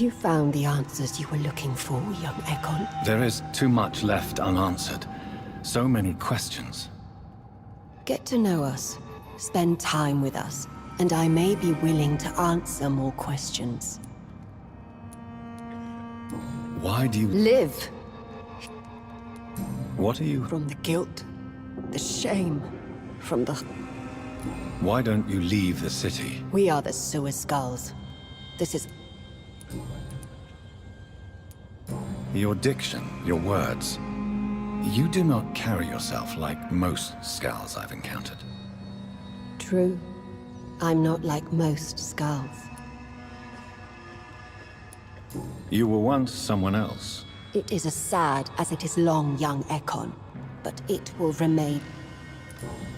Have you found the answers you were looking for, young Ekon? There is too much left unanswered. So many questions. Get to know us, spend time with us, and I may be willing to answer more questions. Why do you... Live! What are you... From the guilt, the shame, from the... Why don't you leave the city? We are the sewer skulls. This is... Your diction, your words. You do not carry yourself like most skulls I've encountered. True. I'm not like most skulls. You were once someone else. It is as sad as it is long, young Ekon, but it will remain.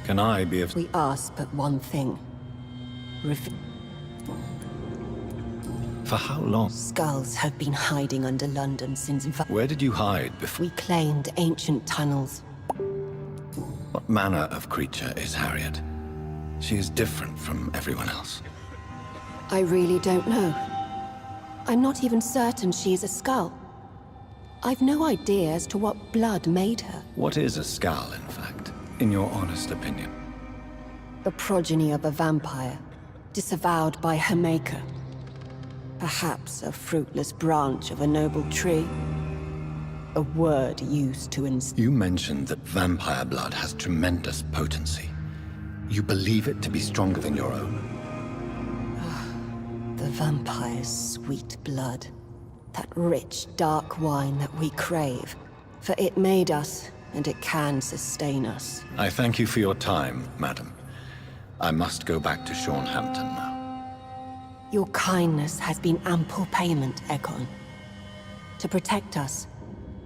Can I be of... We ask but one thing. For how long? Skulls have been hiding under London since... Where did you hide before? We claimed ancient tunnels. What manner of creature is Harriet? She is different from everyone else. I really don't know. I'm not even certain she is a skull. I've no idea as to what blood made her. What is a skull, in fact, in your honest opinion? The progeny of a vampire, disavowed by her maker. Perhaps a fruitless branch of a noble tree. A word used to You mentioned that vampire blood has tremendous potency. You believe it to be stronger than your own. The vampire's sweet blood. That rich, dark wine that we crave. For it made us, and it can sustain us. I thank you for your time, madam. I must go back to Shornhampton now. Your kindness has been ample payment, Ekon. To protect us,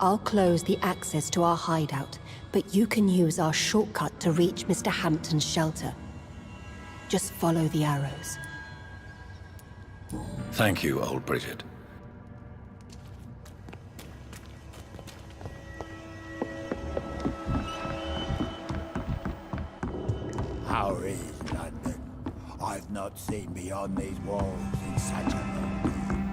I'll close the access to our hideout, but you can use our shortcut to reach Mr. Hampton's shelter. Just follow the arrows. Thank you, old Bridget. How is London? I've not seen beyond these walls in such a long time.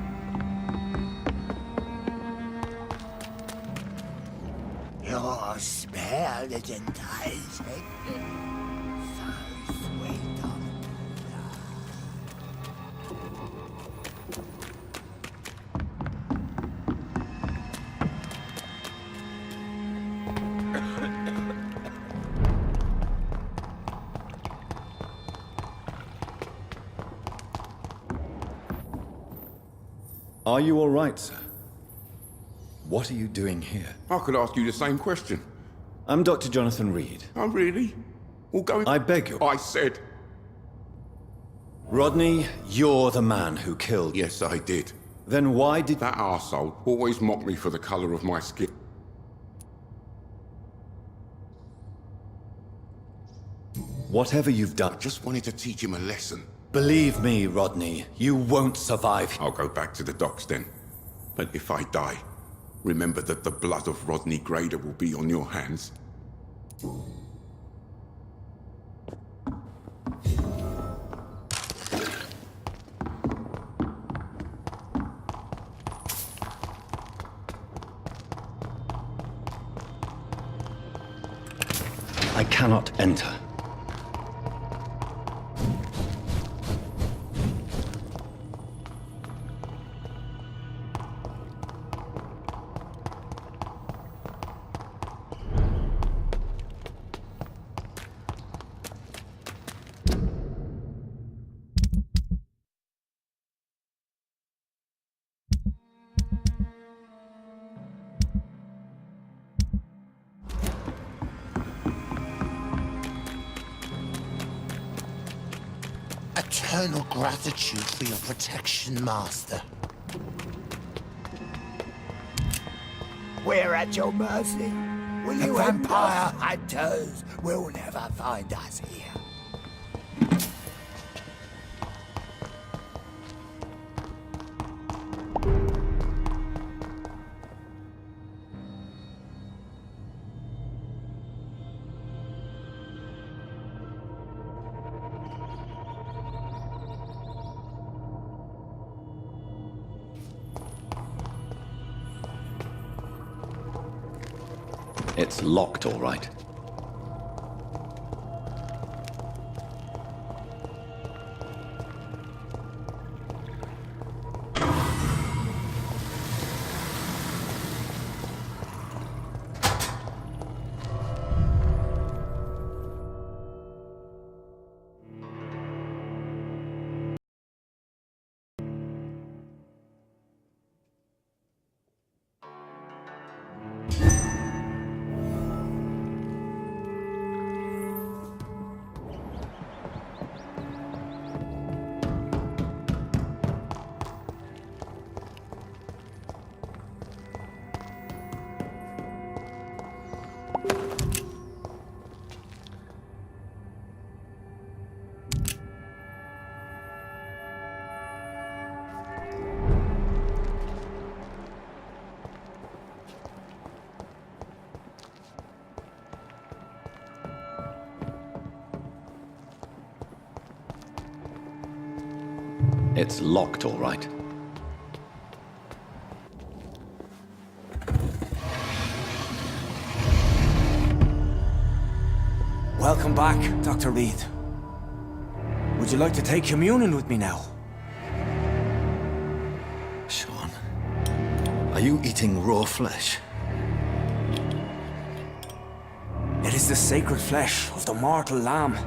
Your smell is enticing. So sweet of Are you all right, sir? What are you doing here? I could ask you the same question. I'm Dr. Jonathan Reed. Oh, really? Well, go... I beg you. I said... Rodney, you're the man who killed... Yes, I did. Then why did... That arsehole always mocked me for the colour of my skin. Whatever you've done... I just wanted to teach him a lesson. Believe me, Rodney, you won't survive. I'll go back to the docks then. But if I die, remember that the blood of Rodney Grader will be on your hands. I cannot enter. eternal gratitude for your protection, Master. We're at your mercy. Will you vampire hunters will never find us here. It's locked, all right. It's locked, all right. Welcome back, Dr. Reed. Would you like to take communion with me now? Sean, are you eating raw flesh? It is the sacred flesh of the mortal lamb.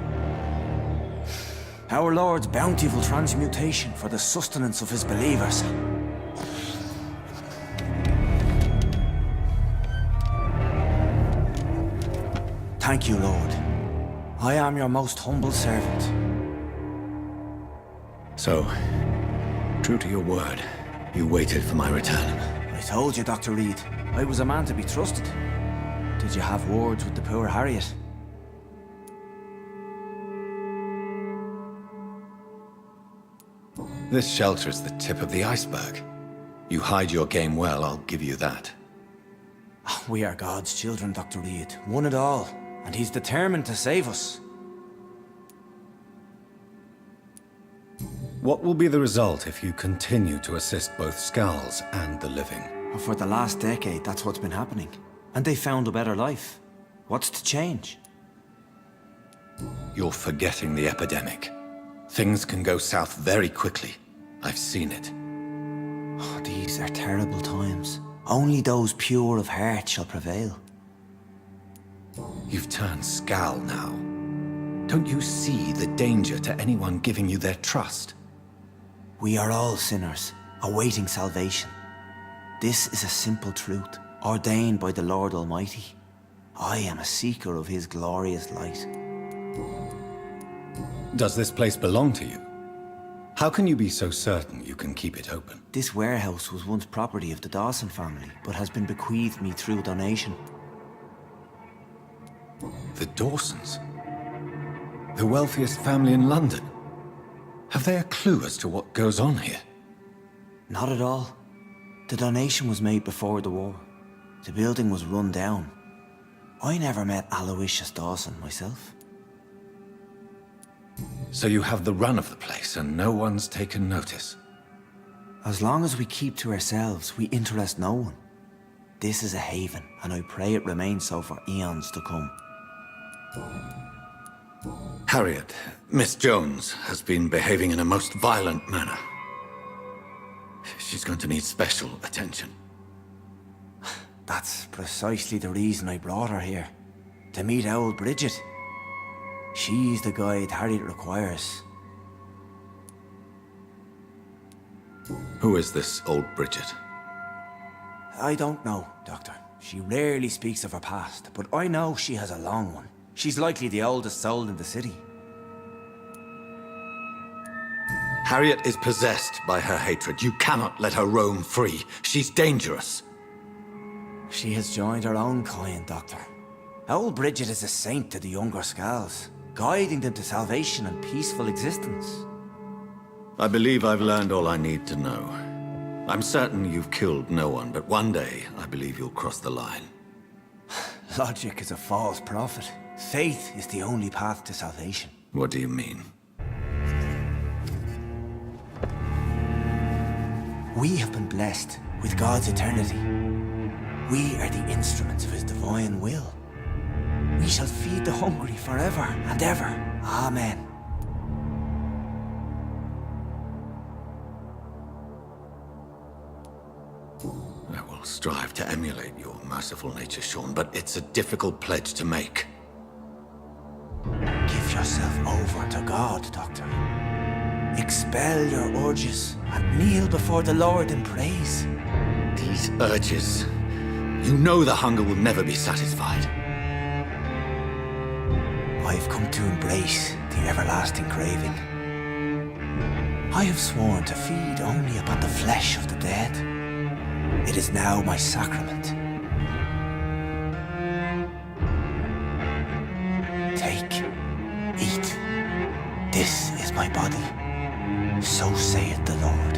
Our Lord's bountiful transmutation for the sustenance of his believers. Thank you, Lord. I am your most humble servant. So, true to your word, you waited for my return. I told you, Dr. Reed, I was a man to be trusted. Did you have words with the poor Harriet? This shelter is the tip of the iceberg. You hide your game well, I'll give you that. We are God's children, Dr. Reed, one and all, and he's determined to save us. What will be the result if you continue to assist both Skulls and the living? For the last decade, that's what's been happening. And they found a better life. What's to change? You're forgetting the epidemic. Things can go south very quickly. I've seen it. Oh, these are terrible times. Only those pure of heart shall prevail. You've turned Skull now. Don't you see the danger to anyone giving you their trust? We are all sinners, awaiting salvation. This is a simple truth, ordained by the Lord Almighty. I am a seeker of his glorious light. Does this place belong to you? How can you be so certain you can keep it open? This warehouse was once property of the Dawson family, but has been bequeathed me through donation. The Dawsons? The wealthiest family in London? Have they a clue as to what goes on here? Not at all. The donation was made before the war. The building was run down. I never met Aloysius Dawson myself. So you have the run of the place and no one's taken notice? As long as we keep to ourselves, we interest no one. This is a haven, and I pray it remains so for eons to come. Harriet, Miss Jones, has been behaving in a most violent manner. She's going to need special attention. That's precisely the reason I brought her here. To meet old Bridget. She's the guide Harriet requires. Who is this old Bridget? I don't know, Doctor. She rarely speaks of her past, but I know she has a long one. She's likely the oldest soul in the city. Harriet is possessed by her hatred. You cannot let her roam free. She's dangerous. She has joined her own kind, Doctor. Old Bridget is a saint to the younger Skulls, guiding them to salvation and peaceful existence. I believe I've learned all I need to know. I'm certain you've killed no one, but one day I believe you'll cross the line. Logic is a false prophet. Faith is the only path to salvation. What do you mean? We have been blessed with God's eternity. We are the instruments of his divine will. We shall feed the hungry forever and ever. Amen. I will strive to emulate your merciful nature, Sean, but it's a difficult pledge to make. Give yourself over to God, Doctor. Expel your urges and kneel before the Lord in praise. These urges. You know the hunger will never be satisfied. I've come to embrace the everlasting craving. I have sworn to feed only upon the flesh of the dead. It is now my sacrament. Take, eat. This is my body. So saith the Lord.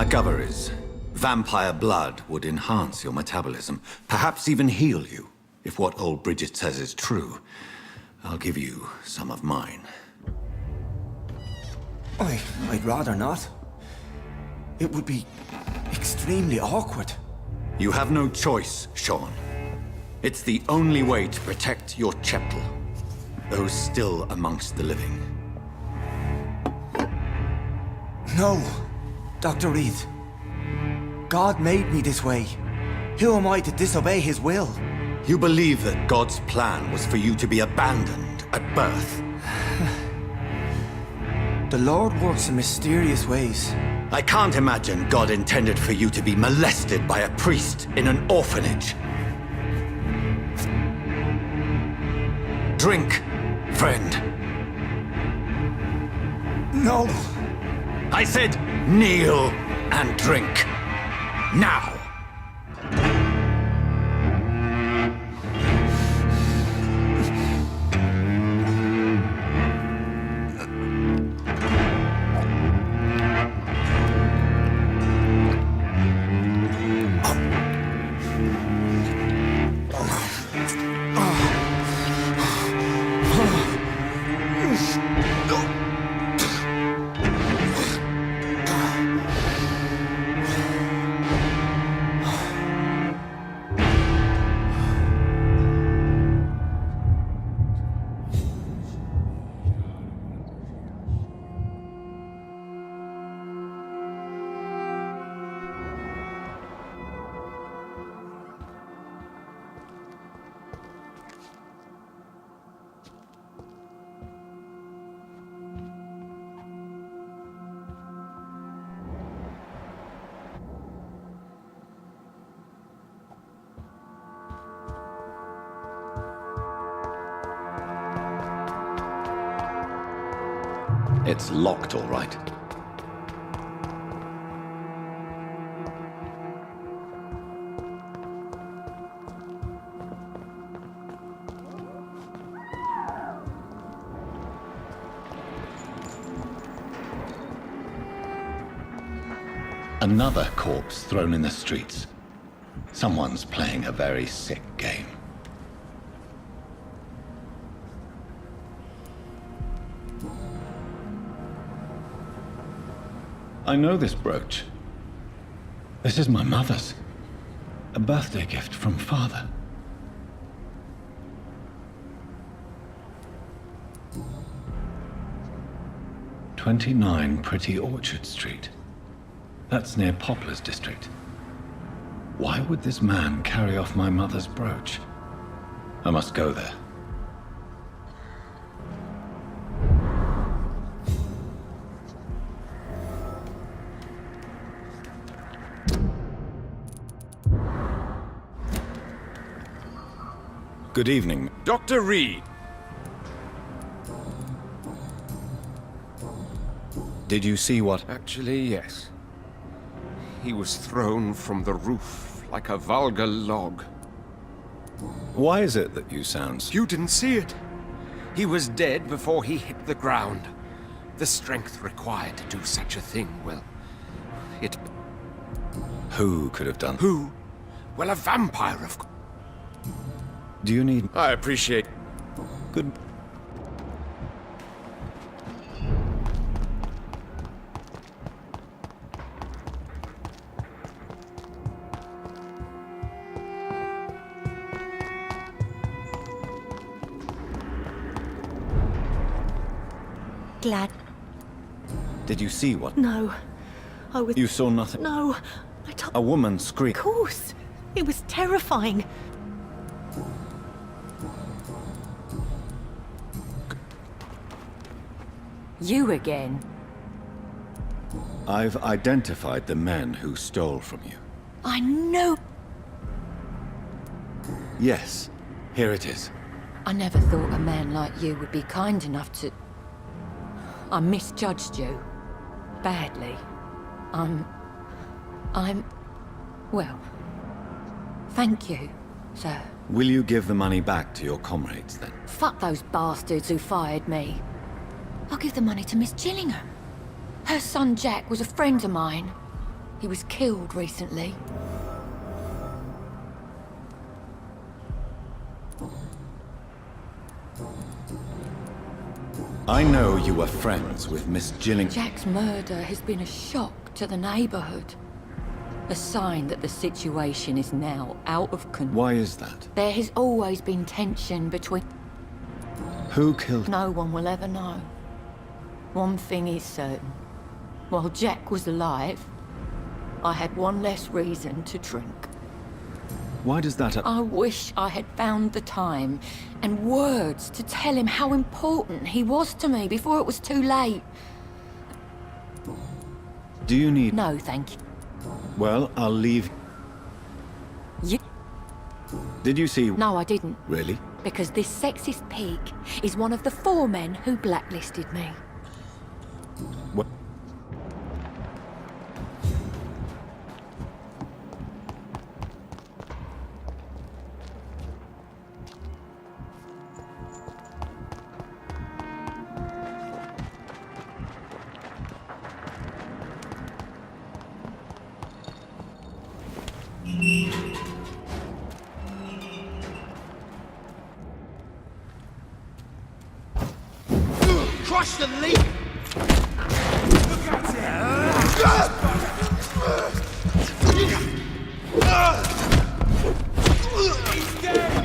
A Gover's vampire blood would enhance your metabolism, perhaps even heal you. If what old Bridget says is true, I'll give you some of mine. I'd rather not. It would be extremely awkward. You have no choice, Sean. It's the only way to protect your Cheptel, those still amongst the living. No, Dr. Reed. God made me this way. Who am I to disobey his will? You believe that God's plan was for you to be abandoned at birth. The Lord works in mysterious ways. I can't imagine God intended for you to be molested by a priest in an orphanage. Drink, friend. No! I said kneel and drink. Now! It's locked, all right. Another corpse thrown in the streets. Someone's playing a very sick game. I know this brooch. This is my mother's. A birthday gift from father. "29 Pretty Orchard Street." That's near Poplar's district. Why would this man carry off my mother's brooch? I must go there. Good evening. Dr. Reed! Did you see what? Actually, yes. He was thrown from the roof like a vulgar log. Why is it that you sound... You didn't see it. He was dead before he hit the ground. The strength required to do such a thing, well, it... Who could have done... Who? Well, a vampire, of course. Do you need... I appreciate... Good... Glad. Did you see what? No. I was... You saw nothing? No. I told... A woman screamed. Of course. It was terrifying. You again? I've identified the men who stole from you. I know. Yes, here it is. I never thought a man like you would be kind enough to... I misjudged you. Badly. Well... Thank you, sir. Will you give the money back to your comrades, then? Fuck those bastards who fired me. I'll give the money to Miss Gillingham. Her son Jack was a friend of mine. He was killed recently. I know you were friends with Miss Gillingham. Jack's murder has been a shock to the neighborhood. A sign that the situation is now out of control. Why is that? There has always been tension between... Who killed... No one will ever know. One thing is certain. While Jack was alive, I had one less reason to drink. Why does that... I wish I had found the time and words to tell him how important he was to me before it was too late. Do you need... No, thank you. Well, I'll leave... You... Did you see... No, I didn't. Really? Because this sexist pig is one of the 4 men who blacklisted me. What? Crush the leak! Look at it! He's dead!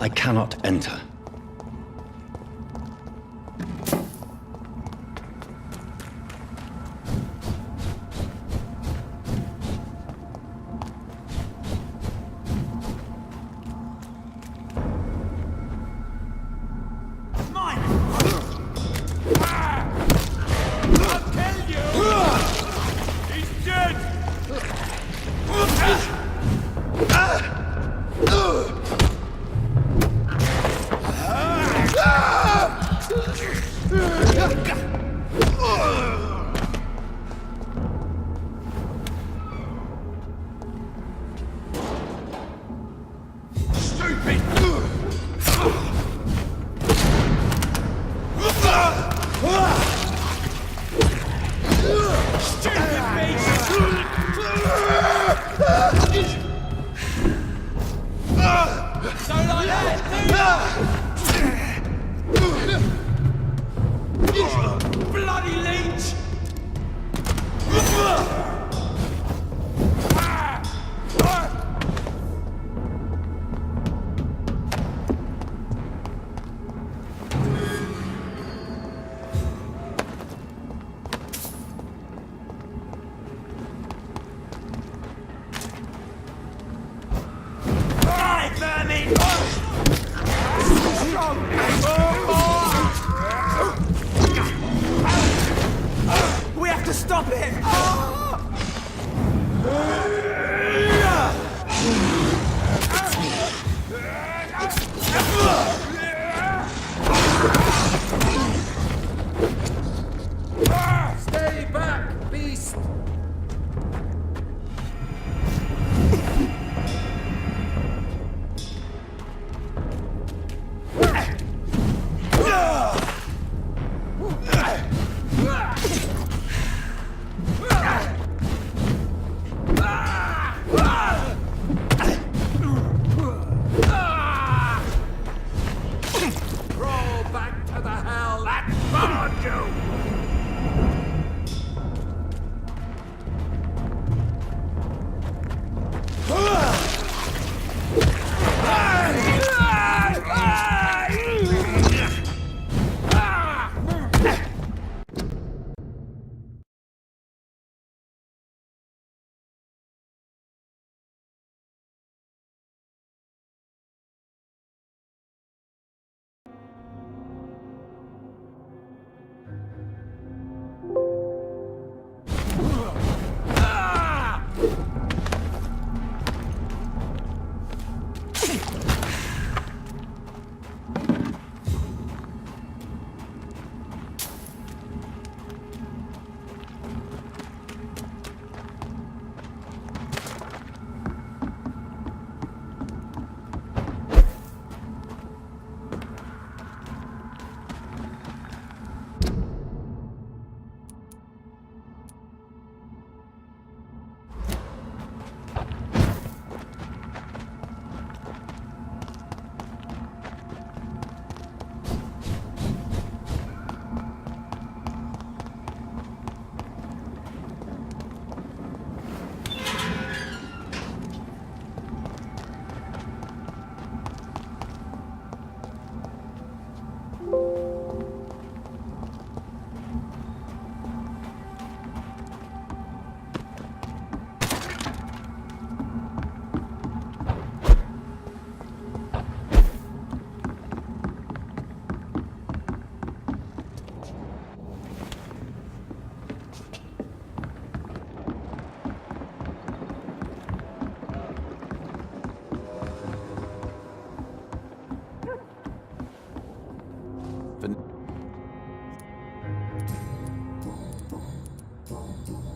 I cannot enter.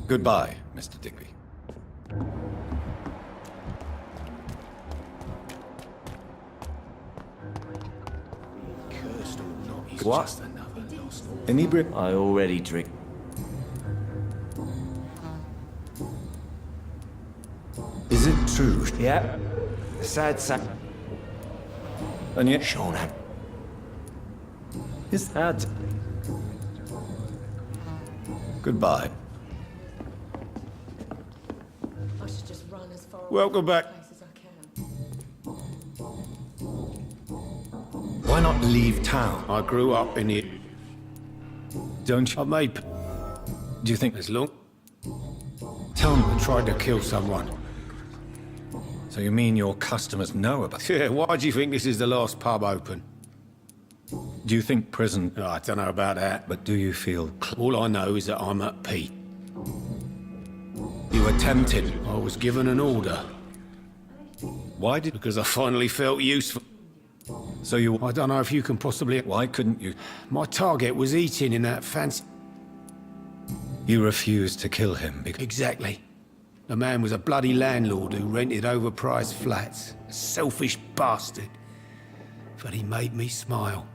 Goodbye, Mr. Digby. What? Inebriate. I already drink. Is it true? Yeah. Sad sack. And yet, Sean, is that? Goodbye. I should just run as far Welcome back. as I can. Why not leave town? I grew up in it. Don't you? I made... Do you think? As long... Tell me. I tried to kill someone. So you mean your customers know about? Yeah, why do you think this is the last pub open? Do you think prison? Oh, I don't know about that, but But do you feel? all I know is that I'm at Pete. You were tempted. I was given an order Why did? because I finally felt useful. So you? I don't know if you can possibly... Why couldn't you? My target was eating in that fancy... You refused to kill him because. Exactly. The man was a bloody landlord who rented overpriced flats. A selfish bastard. But he made me smile.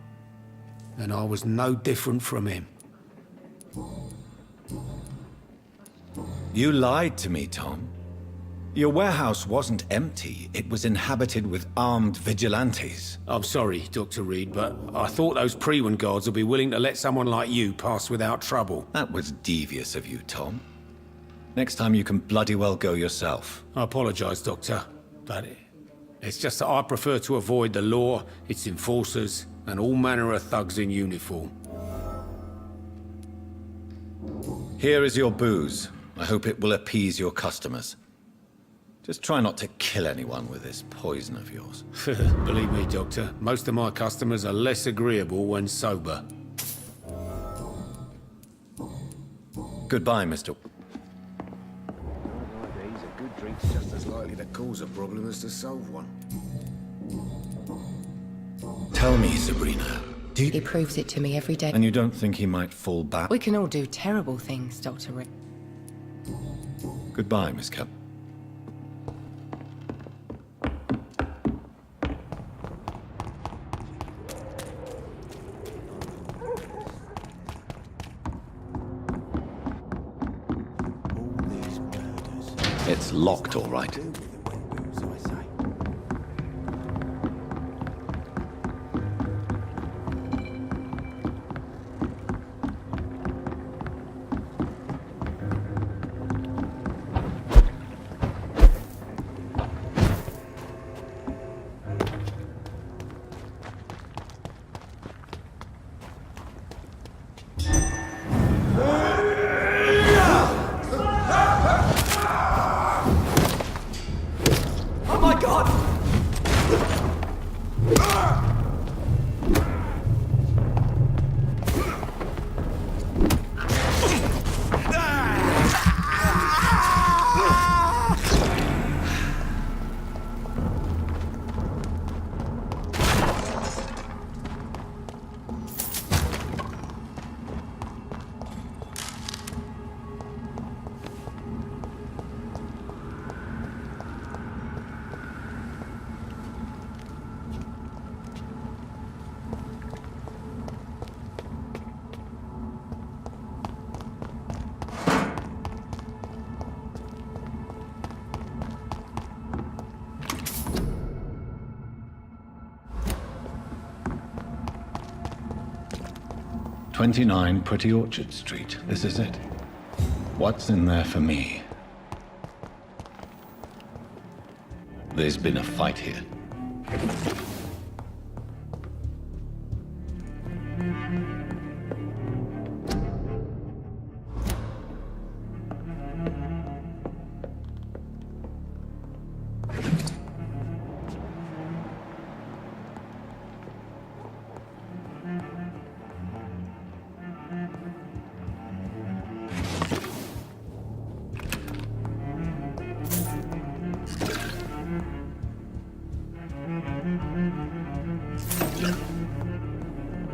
And I was no different from him. You lied to me, Tom. Your warehouse wasn't empty. It was inhabited with armed vigilantes. I'm sorry, Dr. Reed, but I thought those Prewen guards would be willing to let someone like you pass without trouble. That was devious of you, Tom. Next time you can bloody well go yourself. I apologize, Doctor, but it's just that I prefer to avoid the law, its enforcers, and all manner of thugs in uniform. Here is your booze. I hope it will appease your customers. Just try not to kill anyone with this poison of yours. Believe me, Doctor, most of my customers are less agreeable when sober. Goodbye, Mr. Nowadays, a good drink's just as likely to cause a problem as to solve one. Tell me, Sabrina. Do He you... proves it to me every day. And you don't think he might fall back? We can all do terrible things, Dr. Rick. Goodbye, Miss Cap. All these murders. It's locked, all right. Do with the Vampyrs, I say. "29 Pretty Orchard Street. This is it. What's in there for me? There's been a fight here.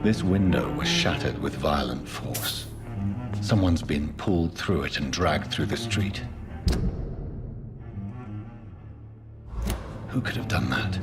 This window was shattered with violent force. Someone's been pulled through it and dragged through the street. Who could have done that?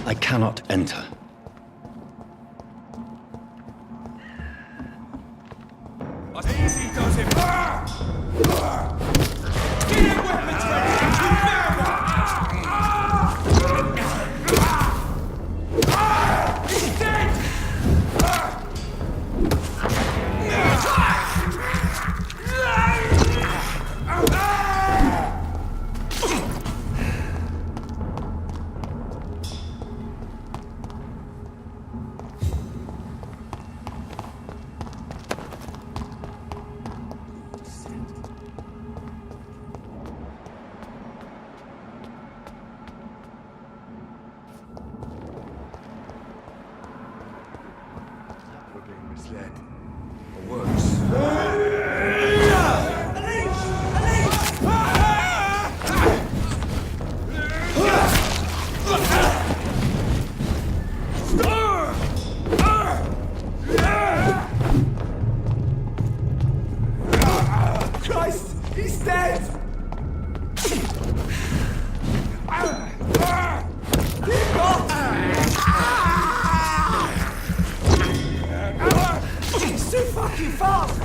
I cannot enter. Easy does it. Get your weapons ready. He's dead. We're being misled. Or worse. Christ! He's dead! He's too fucking fast!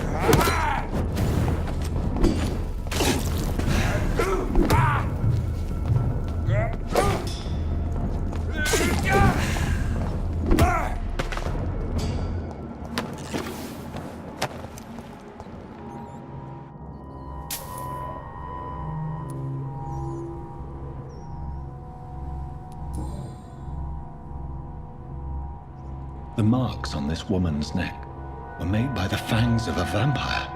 The marks on this woman's neck were made by the fangs of a vampire.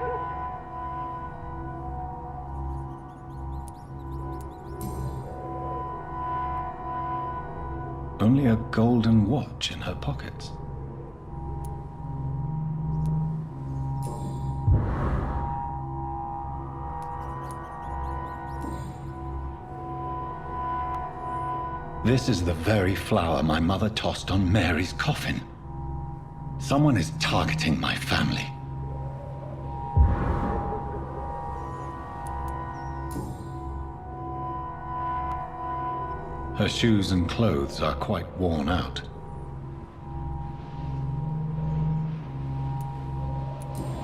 Only a golden watch in her pockets. This is the very flower my mother tossed on Mary's coffin. Someone is targeting my family. Her shoes and clothes are quite worn out.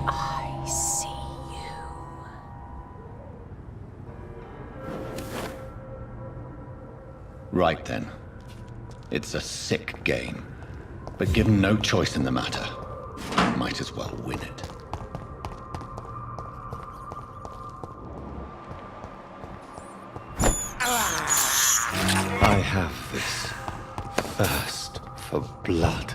I see you. Right then. It's a sick game. But given no choice in the matter, might as well win it. I have this thirst for blood.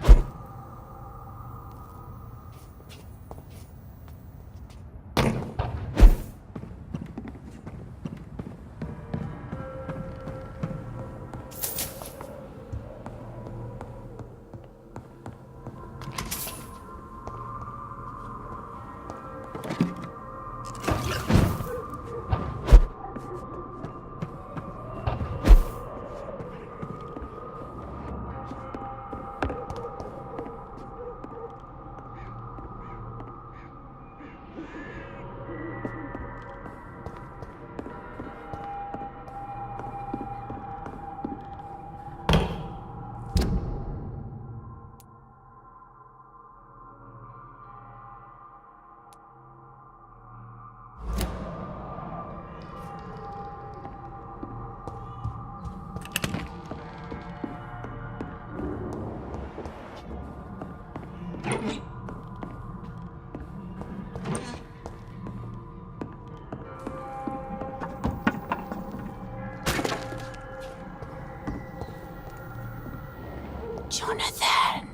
Jonathan!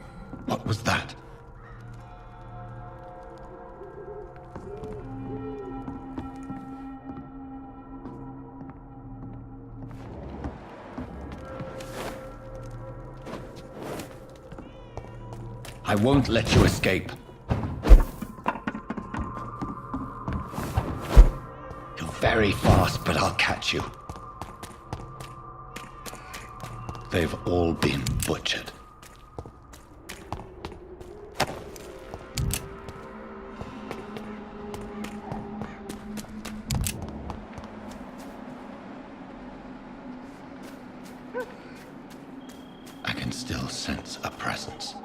What was that? I won't let you escape. You're very fast, but I'll catch you. They've all been butchered. I can still sense a presence.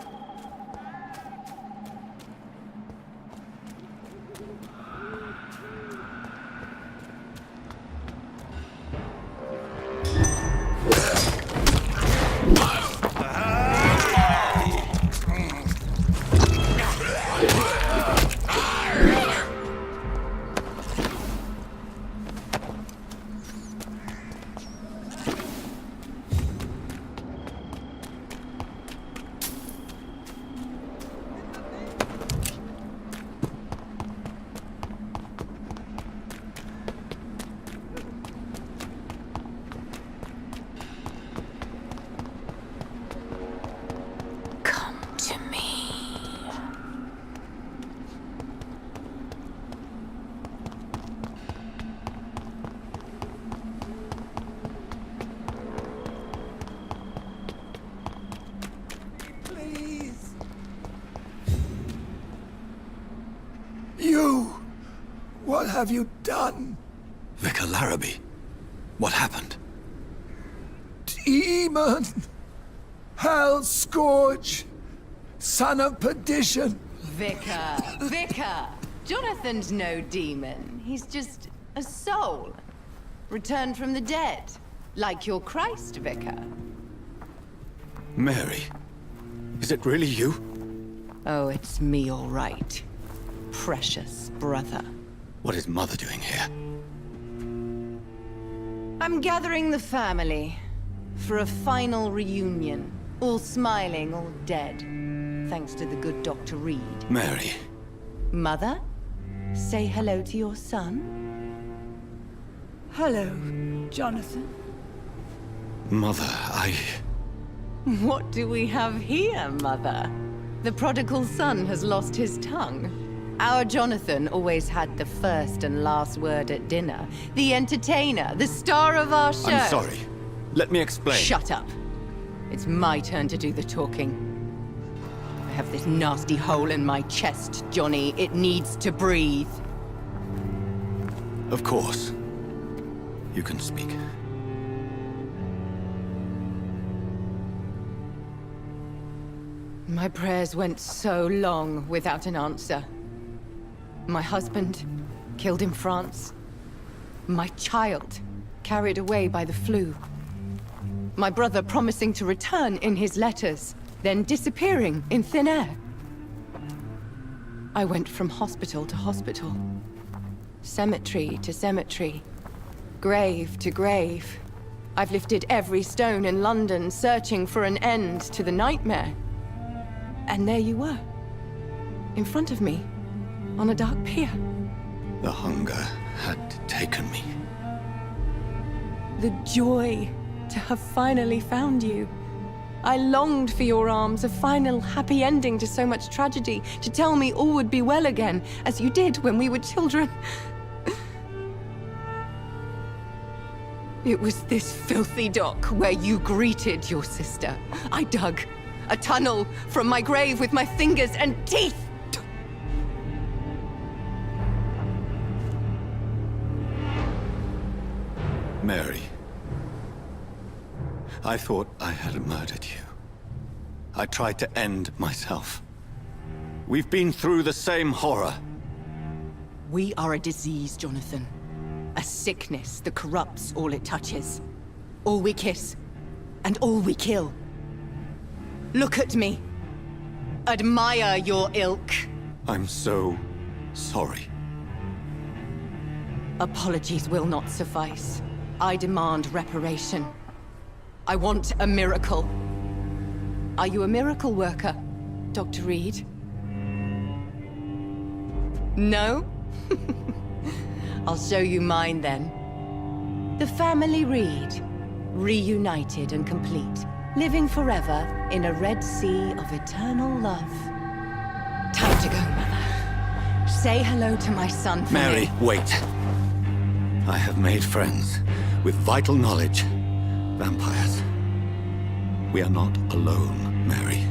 What have you done? Vicar Larrabee, what happened? Demon! Hell Scourge! Son of perdition! Vicar! Jonathan's no demon. He's just a soul. Returned from the dead. Like your Christ, Vicar. Mary, is it really you? Oh, it's me, all right. Precious brother. What is Mother doing here? I'm gathering the family for a final reunion. All smiling, all dead. Thanks to the good Dr. Reed. Mary. Mother, say hello to your son. Hello, Jonathan. Mother, What do we have here, Mother? The prodigal son has lost his tongue. Our Jonathan always had the first and last word at dinner. The entertainer, the star of our show. I'm sorry. Let me explain. Shut up. It's my turn to do the talking. I have this nasty hole in my chest, Johnny. It needs to breathe. Of course. You can speak. My prayers went so long without an answer. My husband, killed in France. My child, carried away by the flu. My brother promising to return in his letters, then disappearing in thin air. I went from hospital to hospital. Cemetery to cemetery. Grave to grave. I've lifted every stone in London, searching for an end to the nightmare. And there you were. In front of me. On a dark pier. The hunger had taken me. The joy to have finally found you. I longed for your arms, a final happy ending to so much tragedy, to tell me all would be well again, as you did when we were children. It was this filthy dock where you greeted your sister. I dug a tunnel from my grave with my fingers and teeth. Mary, I thought I had murdered you. I tried to end myself. We've been through the same horror. We are a disease, Jonathan. A sickness that corrupts all it touches. All we kiss, and all we kill. Look at me. Admire your ilk. I'm so sorry. Apologies will not suffice. I demand reparation. I want a miracle. Are you a miracle worker, Dr. Reed? No? I'll show you mine then. The family Reed, reunited and complete, living forever in a red sea of eternal love. Time to go, Mother. Say hello to my son for Mary, me. wait. I have made friends with vital knowledge. Vampires. We are not alone, Mary.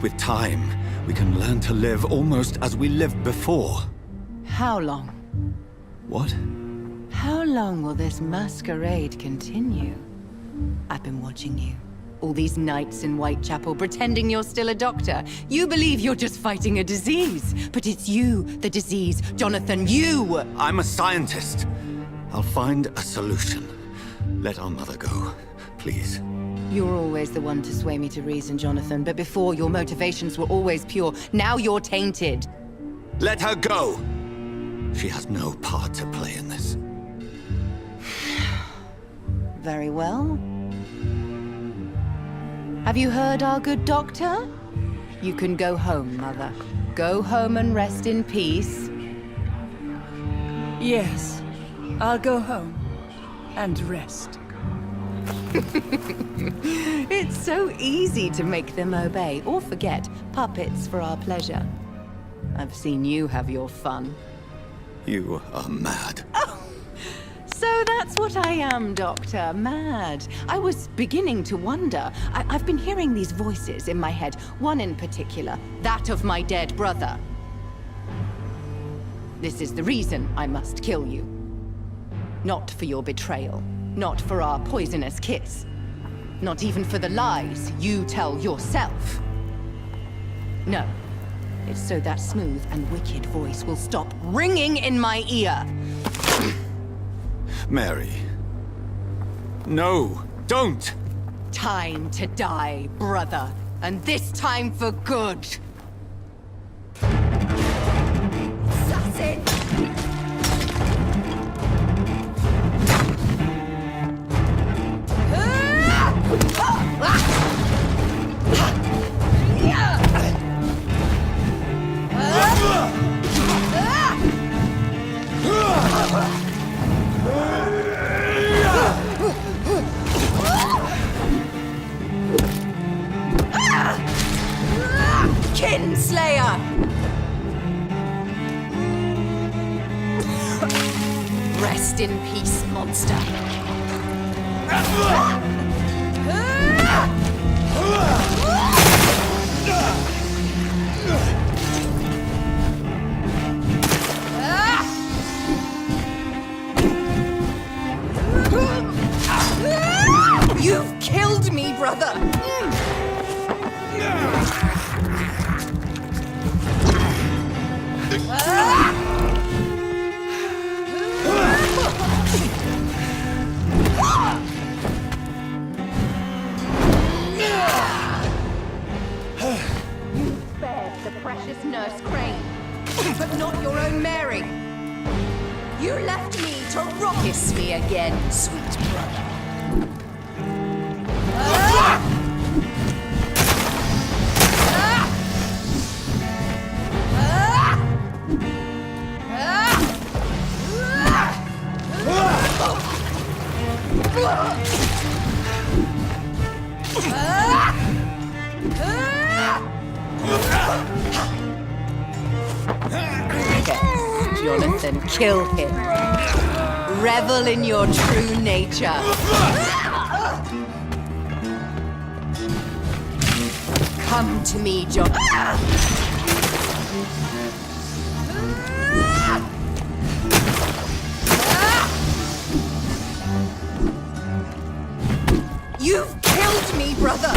With time, we can learn to live almost as we lived before. How long? What? How long will this masquerade continue? I've been watching you. All these nights in Whitechapel, pretending you're still a doctor. You believe you're just fighting a disease. But it's you, the disease. Jonathan, you! I'm a scientist. I'll find a solution. Let our mother go, please. You're always the one to sway me to reason, Jonathan. But before, your motivations were always pure. Now you're tainted. Let her go! She has no part to play in this. Very well. Have you heard our good doctor? You can go home, Mother. Go home and rest in peace. Yes, I'll go home and rest. It's so easy to make them obey or forget. Puppets for our pleasure. I've seen you have your fun. You are mad. So that's what I am, Doctor. Mad. I was beginning to wonder. I've been hearing these voices in my head. One in particular, that of my dead brother. This is the reason I must kill you. Not for your betrayal. Not for our poisonous kiss. Not even for the lies you tell yourself. No. It's so that smooth and wicked voice will stop ringing in my ear. Mary. No, don't! Time to die, brother. And this time for good. Assassin! Kinslayer! Rest in peace, monster. You've killed me, brother! You spared the precious Nurse Crane, but not your own Mary. You left me to rot. Kiss me again, sweet brother. Yes, Jonathan, kill him. Revel in your true nature. Come to me, John. You've killed me, brother!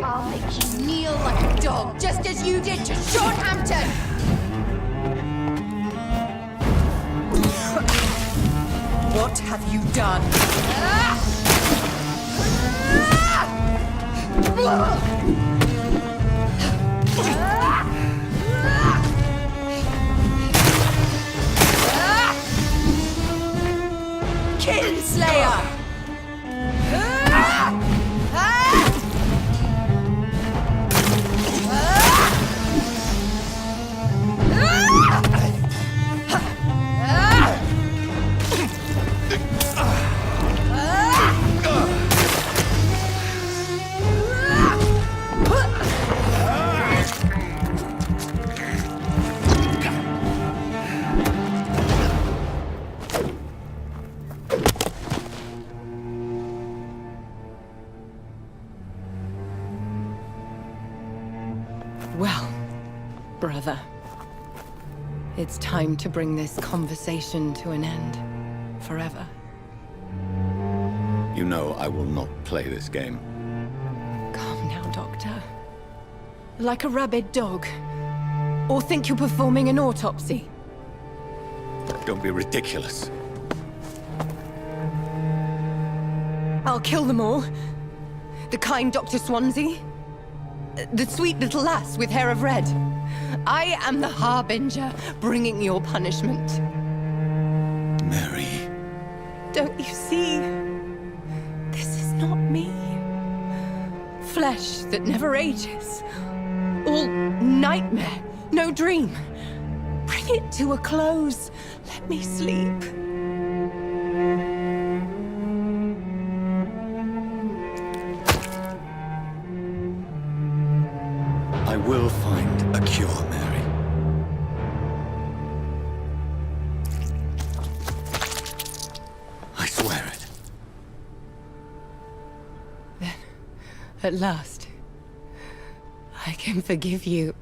I'll make you kneel like a dog, just as you did to Shorthampton! What have you done? Kinslayer! Well, brother, it's time to bring this conversation to an end. Forever. You know I will not play this game. Calm now, Doctor. Like a rabid dog. Or think you're performing an autopsy. Don't be ridiculous. I'll kill them all. The kind Dr. Swansea. The sweet little lass with hair of red. I am the Harbinger, bringing your punishment. Mary. Don't you see? This is not me. Flesh that never ages. All nightmare, no dream. Bring it to a close. Let me sleep. I will find a cure, Mary. I swear it. Then, at last, I can forgive you.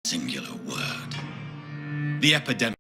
Singular word. The epidemic.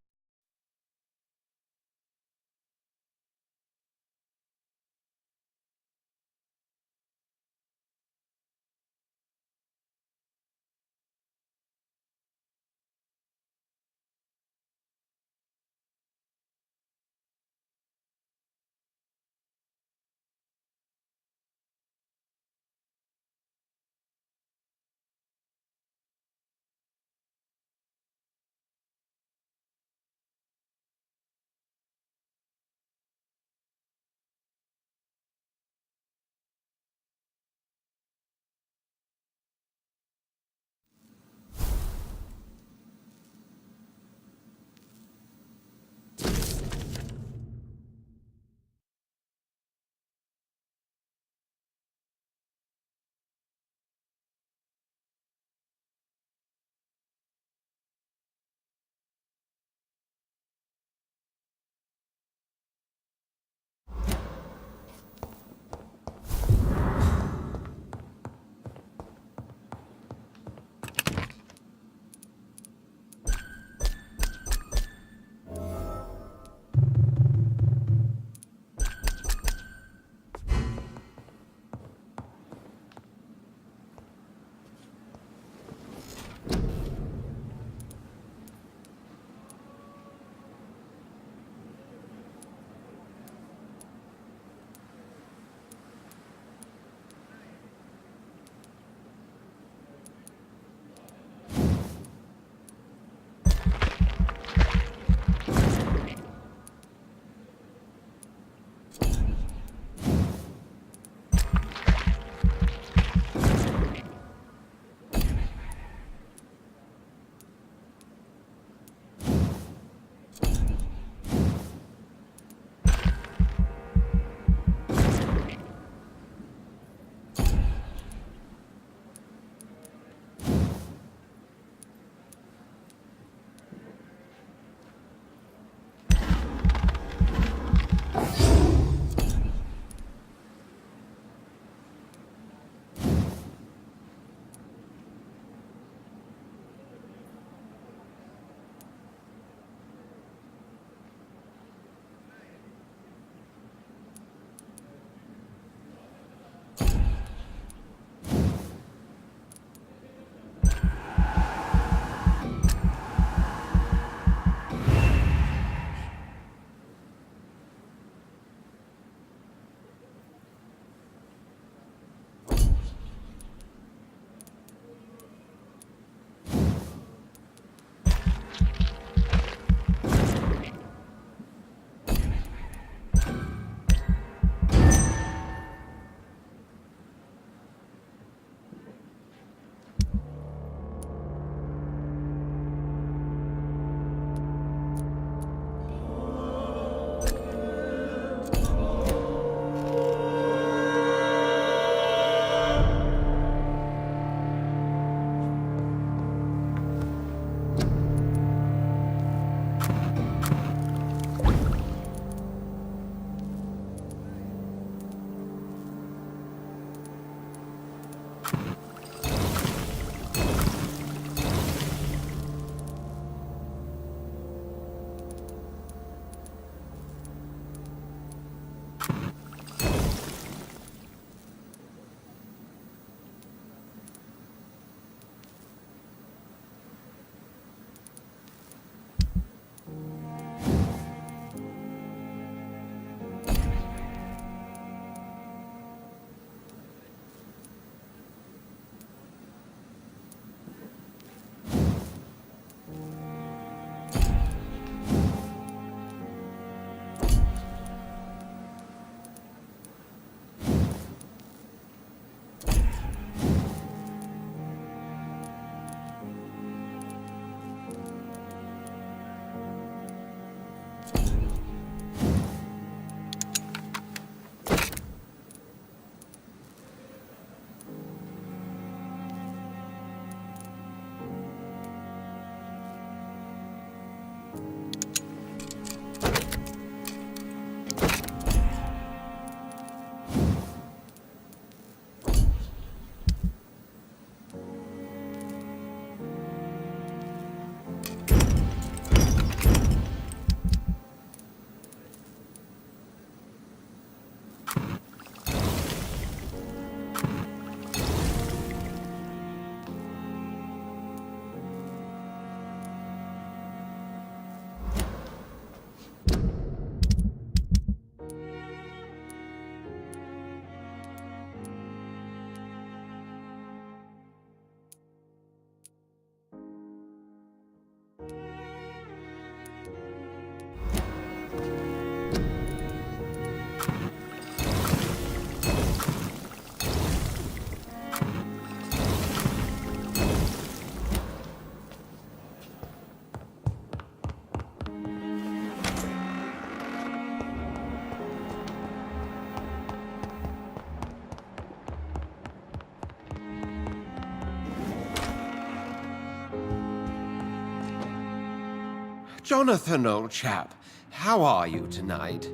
Jonathan, old chap, how are you tonight?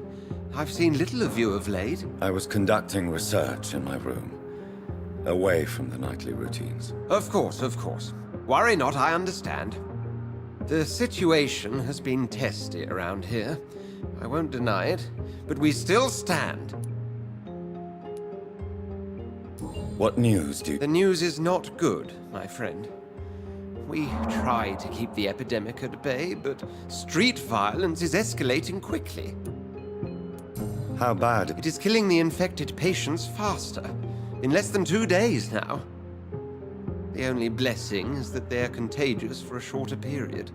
I've seen little of you of late. I was conducting research in my room, away from the nightly routines. Of course, of course. Worry not, I understand. The situation has been testy around here. I won't deny it, but we still stand. What news do you... The news is not good, my friend. We try to keep the epidemic at bay, but street violence is escalating quickly. How bad? It is killing the infected patients faster. In less than 2 days now. The only blessing is that they are contagious for a shorter period.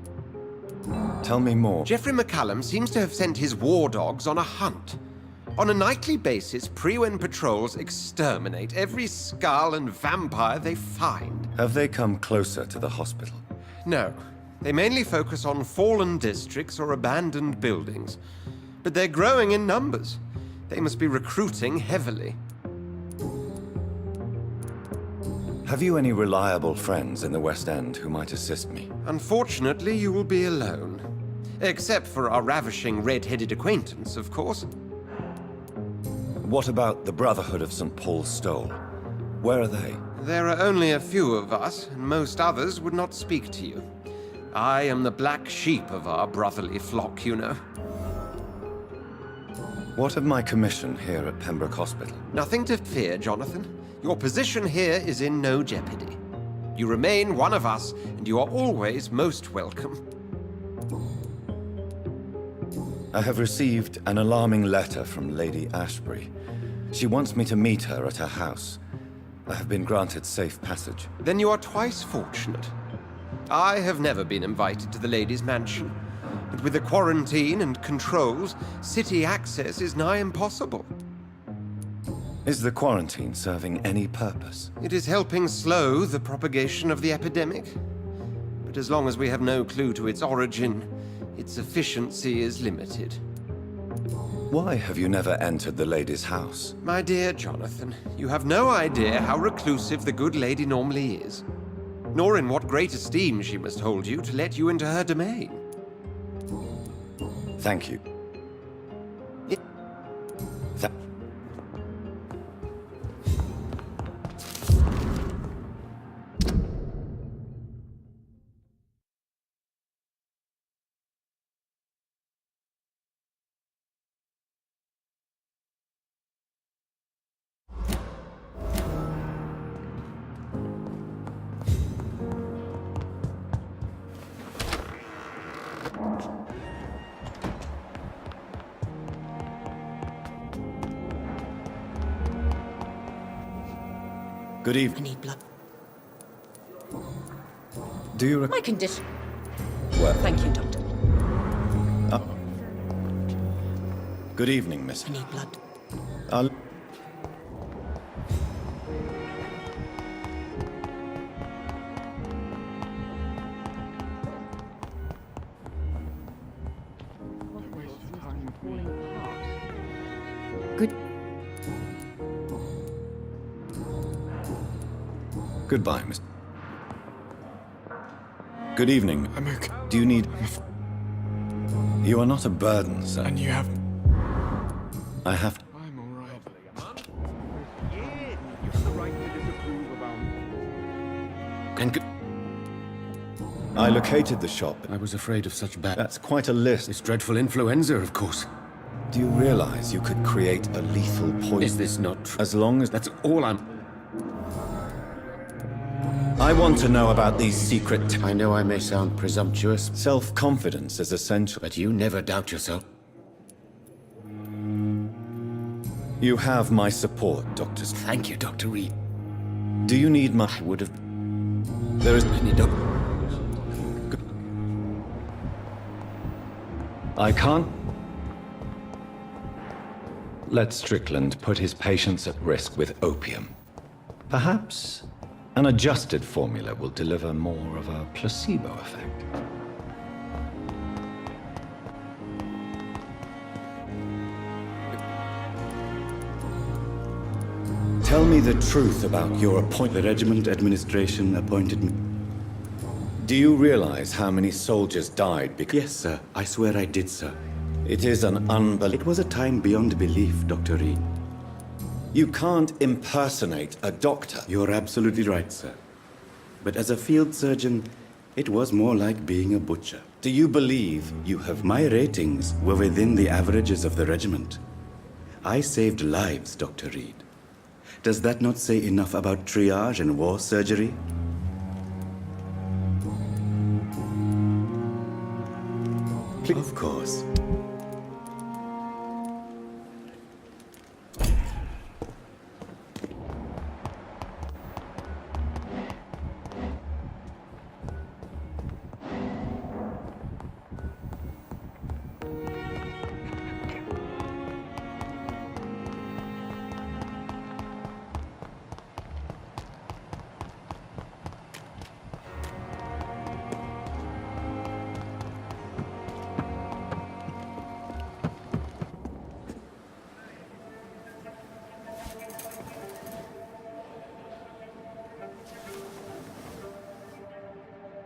Tell me more. Jeffrey McCallum seems to have sent his war dogs on a hunt. On a nightly basis, Prewen patrols exterminate every skull and vampire they find. Have they come closer to the hospital? No. They mainly focus on fallen districts or abandoned buildings. But they're growing in numbers. They must be recruiting heavily. Have you any reliable friends in the West End who might assist me? Unfortunately, you will be alone. Except for our ravishing red-headed acquaintance, of course. What about the Brotherhood of St. Paul's Stole? Where are they? There are only a few of us, and most others would not speak to you. I am the black sheep of our brotherly flock, you know. What of my commission here at Pembroke Hospital? Nothing to fear, Jonathan. Your position here is in no jeopardy. You remain one of us, and you are always most welcome. I have received an alarming letter from Lady Ashbury. She wants me to meet her at her house. I have been granted safe passage. Then you are twice fortunate. I have never been invited to the lady's mansion. But with the quarantine and controls, city access is nigh impossible. Is the quarantine serving any purpose? It is helping slow the propagation of the epidemic. But as long as we have no clue to its origin, its efficiency is limited. Why have you never entered the lady's house? My dear Jonathan, you have no idea how reclusive the good lady normally is, nor in what great esteem she must hold you to let you into her domain. Thank you. Good evening. I need blood. Do you My condition. Well, Thank you, Doctor. Good evening, Miss. I need blood. I'll... Good. Goodbye, Miss. Good evening. I'm okay. Do you need... You are not a burden, sir. And you have... I have... I'm all right. And I located the shop. I was afraid of such bad... That's quite a list. This dreadful influenza, of course. Do you realize you could create a lethal poison? Is this not true? As long as... That's all I'm... I want to know about these secret... I know I may sound presumptuous, Self-confidence is essential. but you never doubt yourself. You have my support, Dr. Thank you, Dr. Reed. Do you need my... I would have... There is... Any doc... I can't... Let Strickland put his patients at risk with opium. Perhaps an adjusted formula will deliver more of a placebo effect. Tell me the truth about your appointment. The regiment administration appointed me. Do you realize how many soldiers died because... Yes, sir. I swear I did, sir. It is an It was a time beyond belief, Dr. Reed. You can't impersonate a doctor. You're absolutely right, sir. But as a field surgeon, it was more like being a butcher. Do you believe you have... My ratings were within the averages of the regiment. I saved lives, Dr. Reed. Does that not say enough about triage and war surgery? Of course.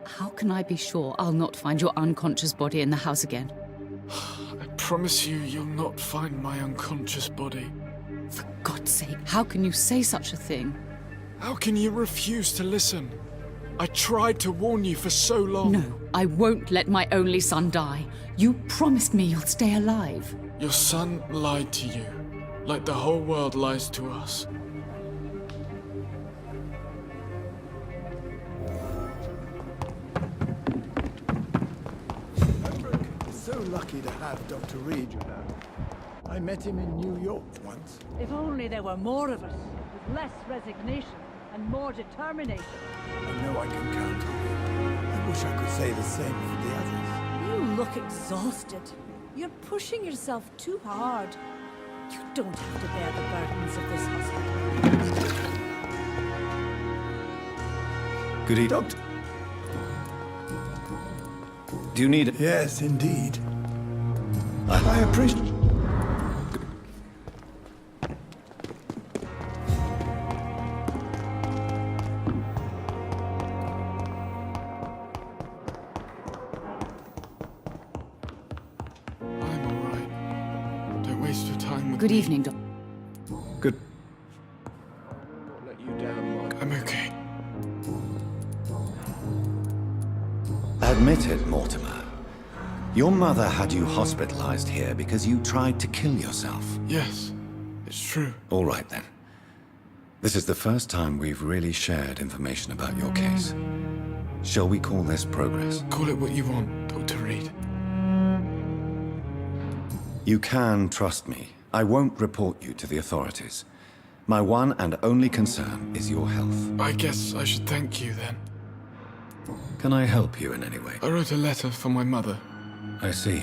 How can I be sure I'll not find your unconscious body in the house again? I promise you, you'll not find my unconscious body. For God's sake, how can you say such a thing? How can you refuse to listen? I tried to warn you for so long. No, I won't let my only son die. You promised me you'll stay alive. Your son lied to you, like the whole world lies to us. So lucky to have Dr. Reed, you know. I met him in New York once. If only there were more of us, with less resignation and more determination. I know I can count on you. I wish I could say the same for the others. You look exhausted. You're pushing yourself too hard. You don't have to bear the burdens of this hospital. Good evening, Doctor. Do you need it? Yes, indeed. I appreciate... I'm all right. Don't waste your time with Good me. evening, Doc. Good. Let you down, Mike. I'm okay. Admit it, Mortimer. Your mother had you hospitalized here because you tried to kill yourself. Yes, it's true. All right, then. This is the first time we've really shared information about your case. Shall we call this progress? Call it what you want, Dr. Reed. You can trust me. I won't report you to the authorities. My one and only concern is your health. I guess I should thank you then. Can I help you in any way? I wrote a letter for my mother. I see.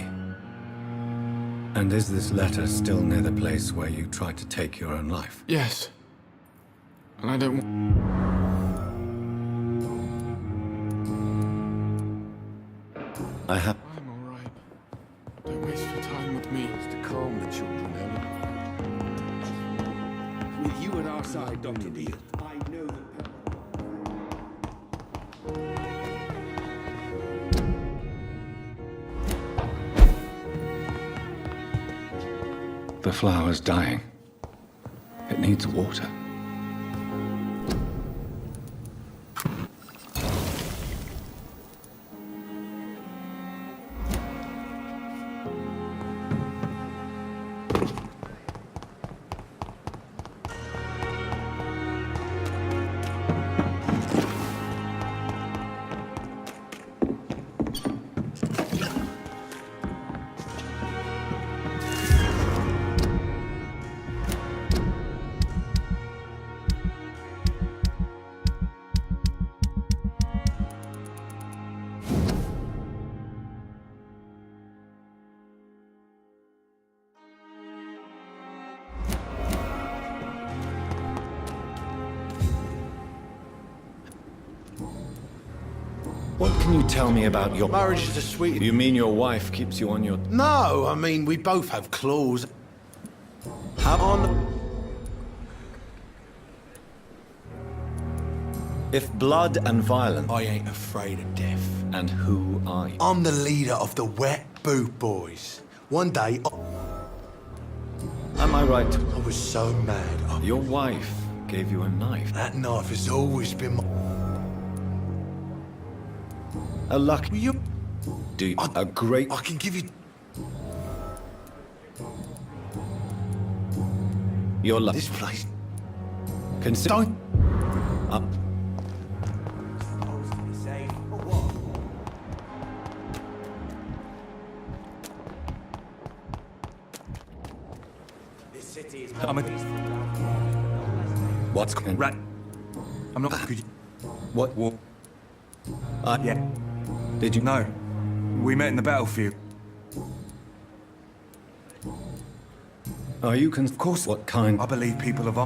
And is this letter still near the place where you tried to take your own life? Yes. And I don't want... I have... I'm all right. Don't waste your time with me. It's to calm the children, Ellen. With you at our side, Dr. Reed, I know that... The flower's dying. It needs water. What can you tell me about your... Marriage is a sweet... You mean your wife keeps you on your... No, I mean, we both have claws. How on... If blood and violence... I ain't afraid of death. And who are you? I'm the leader of the Wet Boot Boys. One day... Am I right? I was so mad. Your wife gave you a knife. That knife has always been my... A lucky... Will you... Do you... A great... I can give you... You're lucky. This place... Consider... Don't... I'm a... What's going... Right. I'm not... Could you... What? Yeah. Did you... No. We met in the battlefield. Are you Of course. What kind... I believe people have...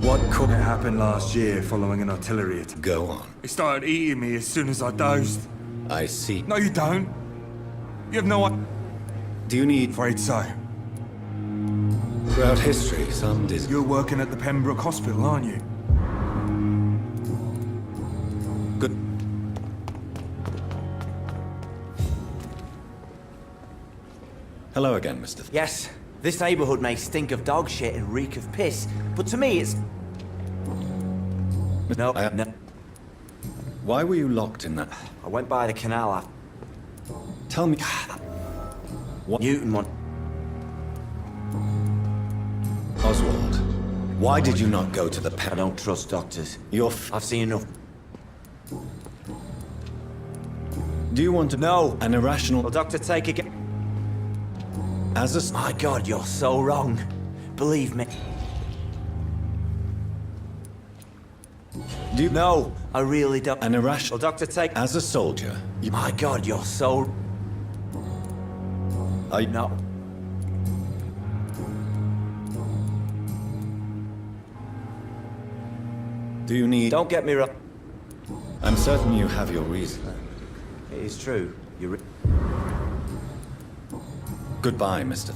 What could... It happened last year following an artillery attack. Go on. It started eating me as soon as I dozed. I see. No, you don't. You have no... Do you need... Afraid so. Throughout history, some dis... You're working at the Pembroke Hospital, aren't you? Good. Hello again, Mr. Yes, this neighborhood may stink of dog shit and reek of piss, but to me it's... No, no. Why were you locked in that? I went by the canal. Tell me... What? Newton one. Oswald, why did you not go to the... I don't trust doctors. I've seen enough. Do you want to... No. An irrational... Well, Dr. Take again. As a... My God, you're so wrong. Believe me. Do you... No, I really don't. An irrational... Well, Dr. Take... As a soldier... My God, you're so... I... No. Do you need... Don't get me wrong. I'm certain you have your reason. It is true. You're... Goodbye, Mr.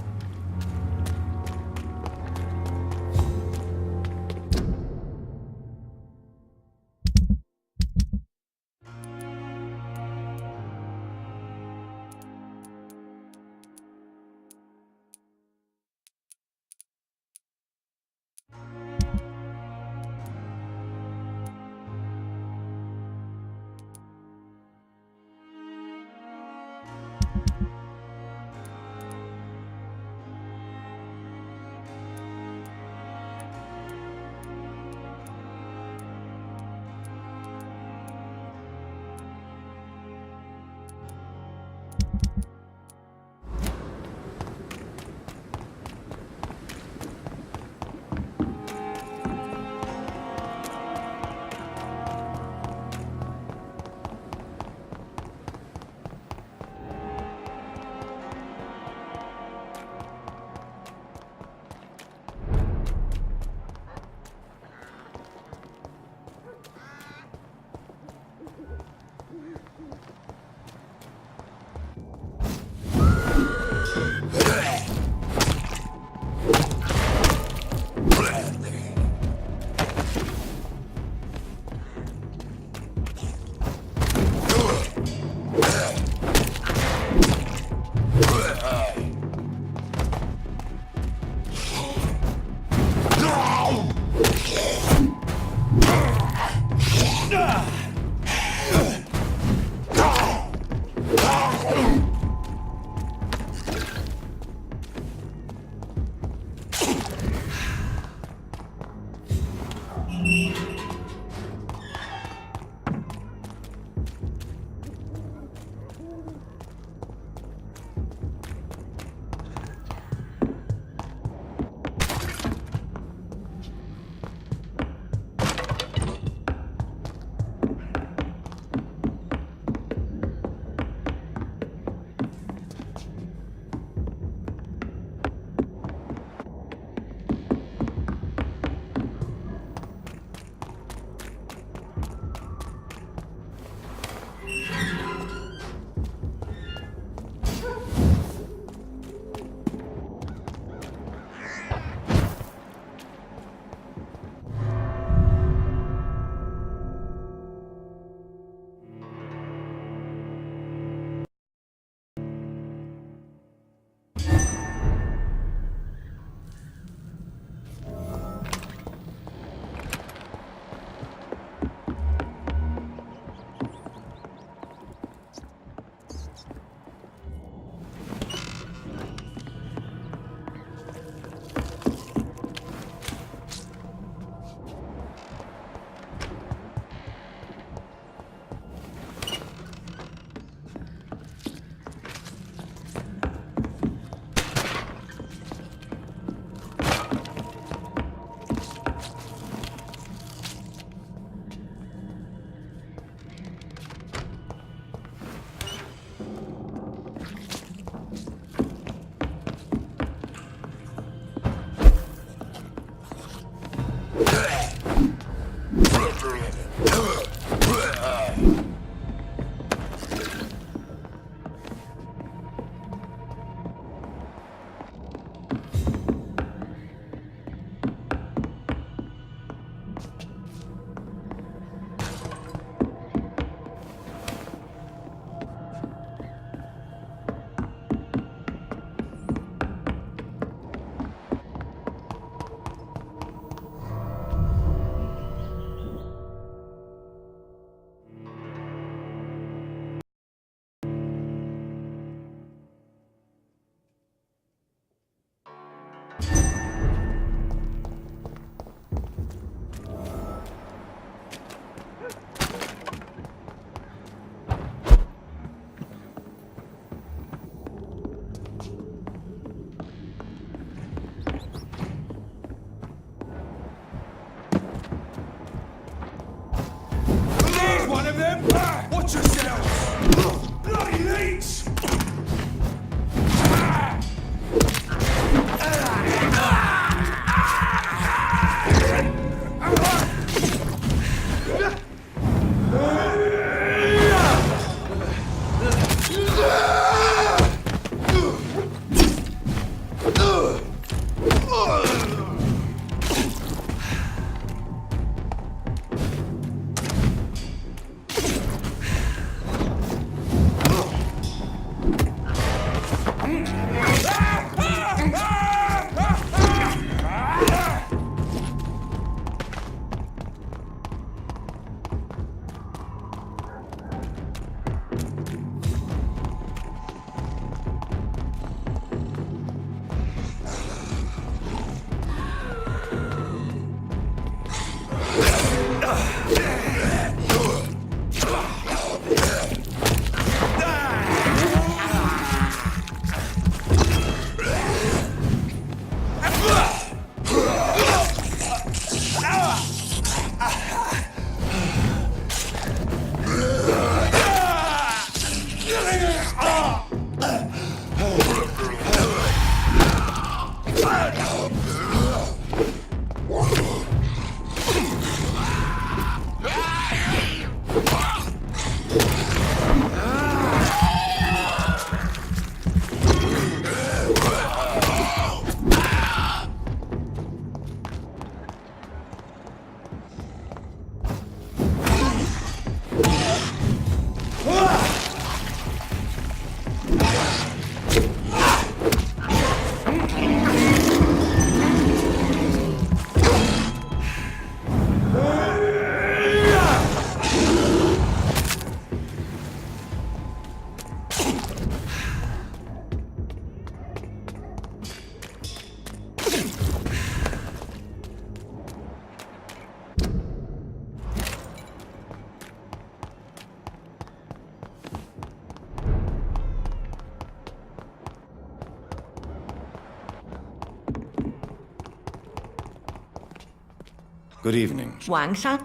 Good evening. 晚上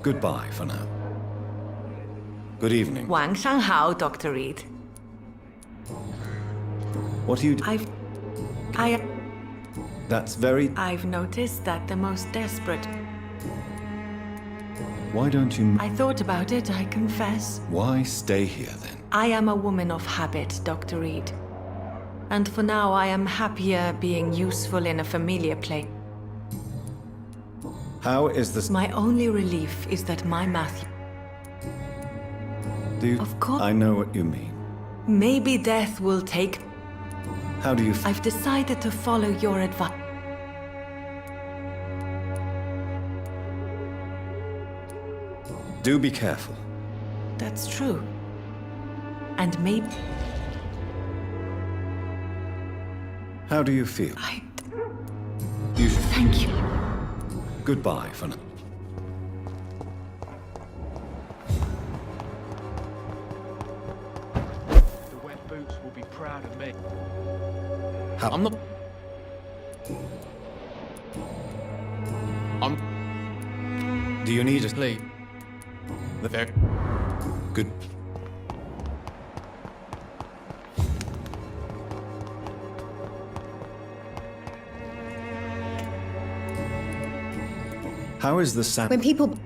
Goodbye for now. Good evening. 晚上好, Dr. Reed. What are you... That's very... I've noticed that the most desperate... Why don't you... I thought about it, I confess. Why stay here then? I am a woman of habit, Dr. Reed. And for now, I am happier being useful in a familiar place. How is this... My only relief is that my Matthew... Do you... Of course... I know what you mean. Maybe death will take... How do you... I've decided to follow your advice. Do be careful. That's true. And maybe... How do you feel? You should... Thank you. Goodbye for now. The wet boots will be proud of me. I'm not... Do you need a... Sleep. There. Good. How is the sound? When people...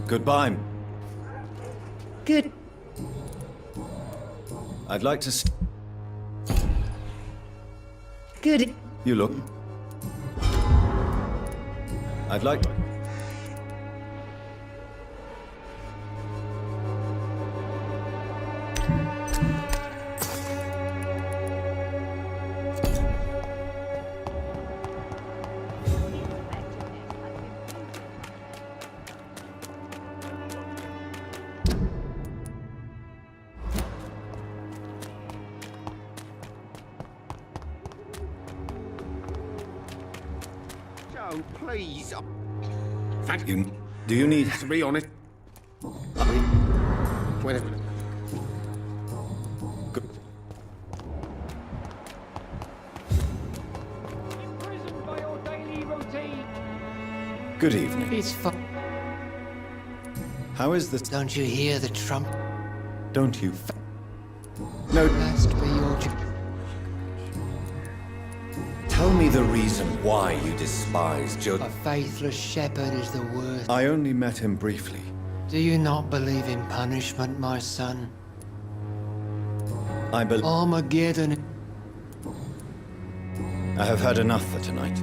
Goodbye. Good. I'd like to... Good. You look... I'd like... Joe, please. Thank you. Do you need... To be honest... Wait a minute. Imprisoned by your daily routine. Good evening. It's fun. How is this... Don't you hear the trump? Don't you... No... Must be your... Tell me the reason why you despise Joe. A faithless shepherd is the worst. I only met him briefly. Do you not believe in punishment, my son? I believe... Armageddon. I have had enough for tonight.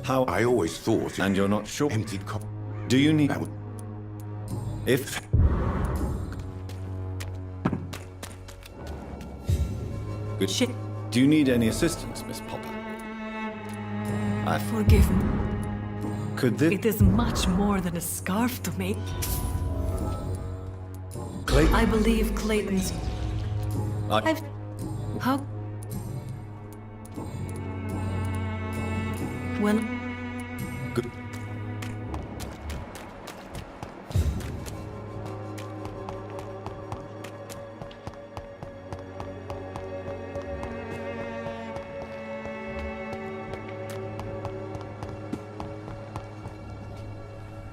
How... I always thought... And you're not sure? Emptied cup. Do you need... If... Good. Shit. Do you need any assistance, Miss Popper? Forgive me. Could this... It is much more than a scarf to me. Clayton? I believe Clayton's... I've... How... Well... Good.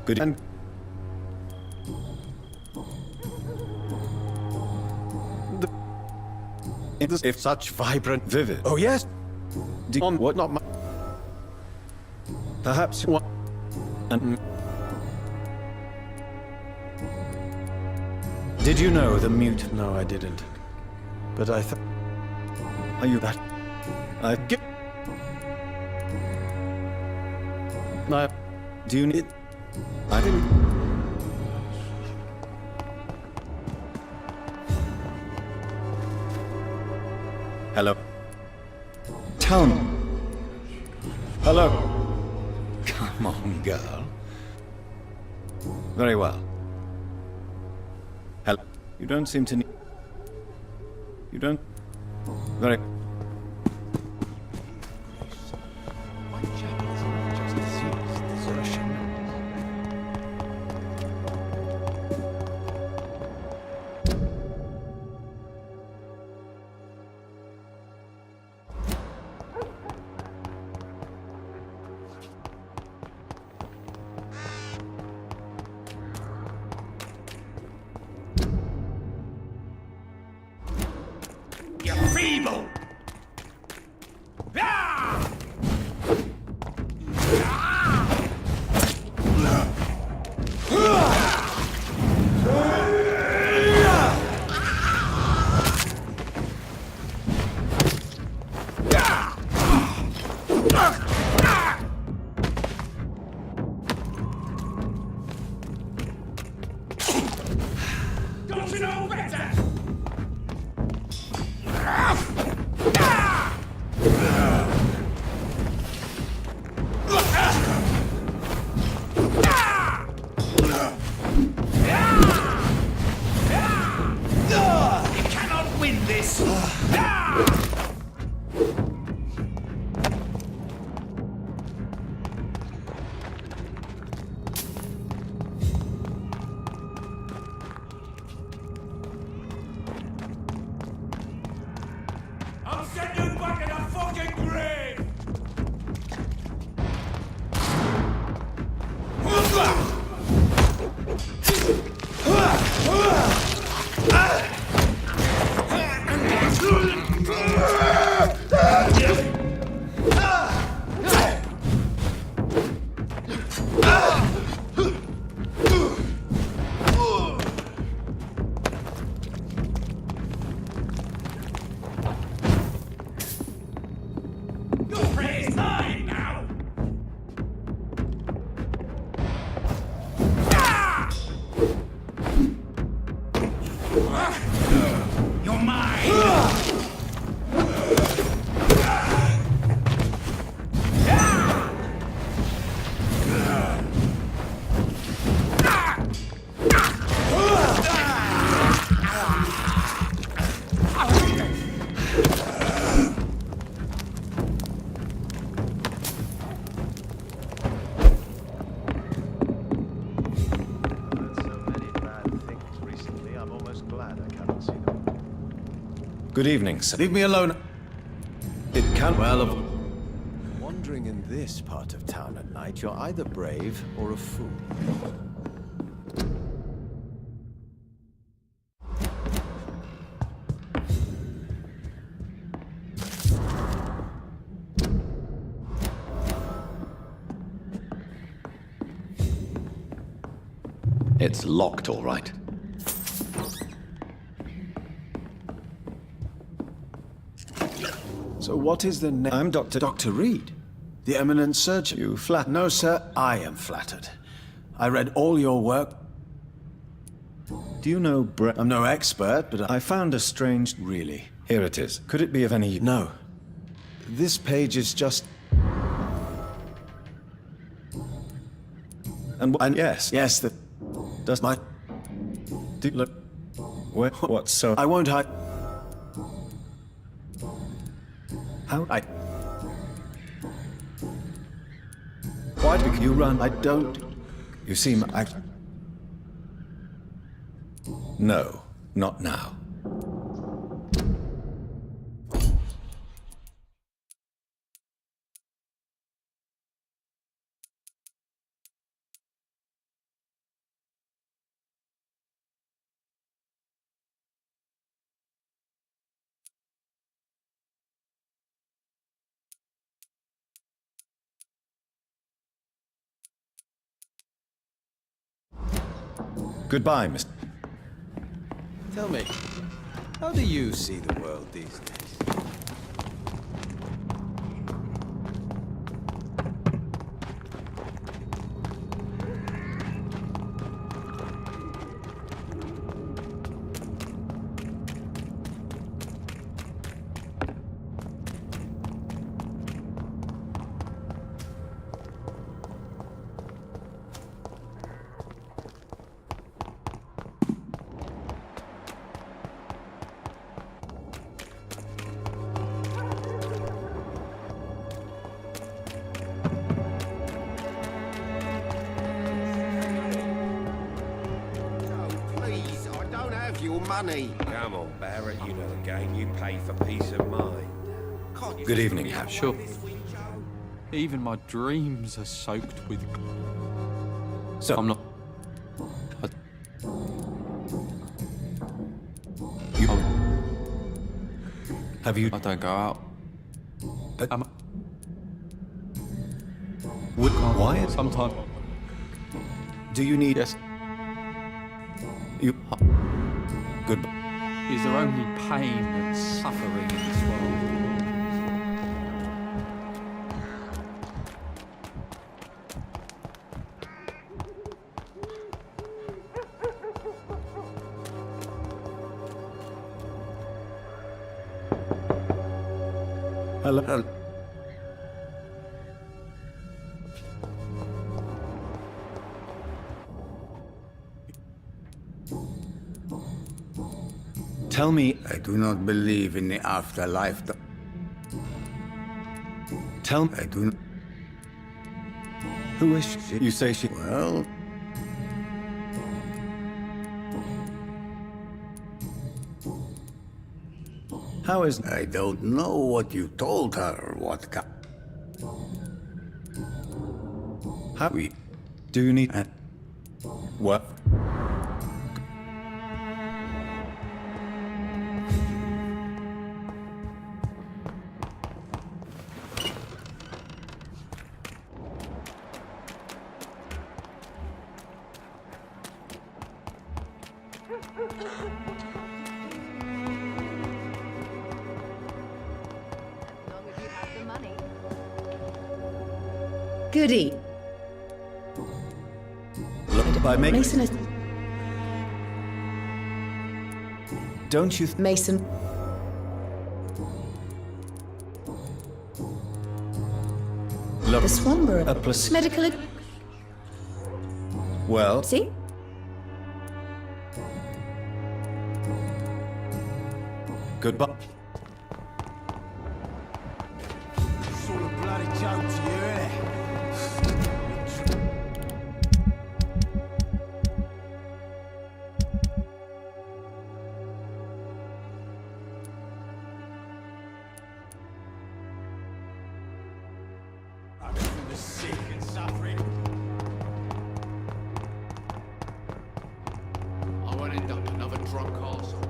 Good. And... If such vibrant... Vivid. Oh, yes. On what? Not my... Perhaps... What? And... Did you know the mute... No, I didn't. But I thought... Are you that... I... Get... No. Do you need... I didn't... Hello. Tell me. Hello. Come on, girl. Very well. Hello. You don't seem to need... You don't... Very... Don't you know better? You cannot win this! I'll send you back in a fucking grave! Your prey is mine now! You're mine! Good evening, sir. Leave me alone. It can't well. Wandering in this part of town at night, you're either brave or a fool. It's locked, all right. So what is the name? I'm Dr. Reed, the eminent surgeon. You flatter? No, sir, I am flattered. I read all your work. Do you know I'm no expert, but I found a strange... Really? Here it is. Could it be of any... No. This page is just... And yes. Yes, that... Does my... Do look... What, so... I won't hide... How... Why do you run? I don't... You seem... No, not now. Goodbye, Mr. Tell me, how do you see the world these days? Money. Come on, Barrett, you know the game. You pay for peace of mind. Good evening, Hap. Sure. Even my dreams are soaked with... So... I'm not... Have you... I don't go out. Why? Sometimes... Do you need... Yes. You... Good. Is there only pain and suffering in this world? Hello. Tell me... I do not believe in the afterlife. Tell me... I do not... Who is she? You say she... Well... How is... I don't know what you told her, what How we... Do you need... What? Goody. Look, by making... Mason is... Don't you... Mason. Look... The Swanborough. A plus... Medical... Well... See? Goodbye. It's all a bloody joke to you, innit? I'm for the sick and suffering. I won't end up another drunk arsehole.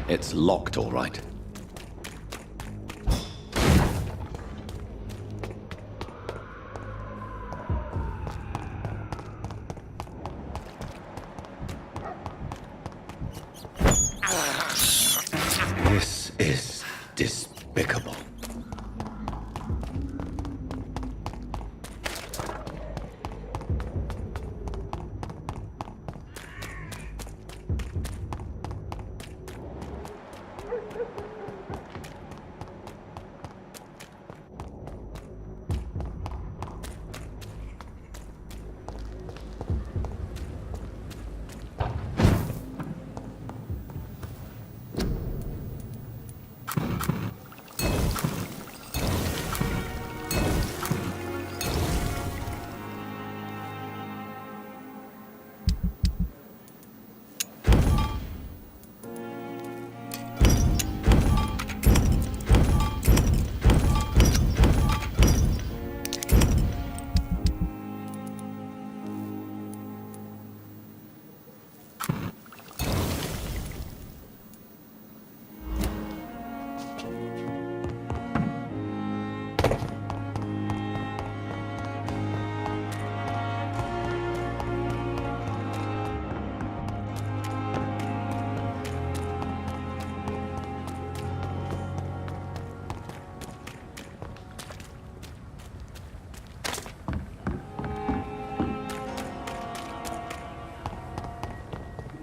It's locked, all right. This is despicable.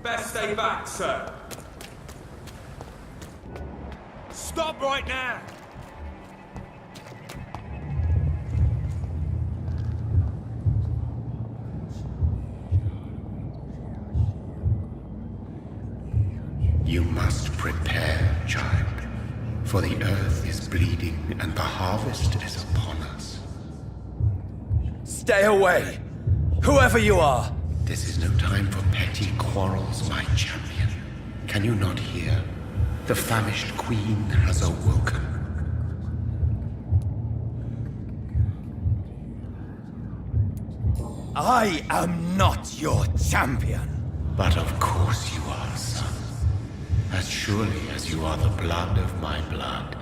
Best stay back, sir. Stop right now! You must prepare, child, for the earth is bleeding and the harvest is upon us. Stay away! Whoever you are! This is no time for petty quarrels, my champion. Can you not hear? The famished queen has awoken. I am not your champion! But of course you are, son. As surely as you are the blood of my blood.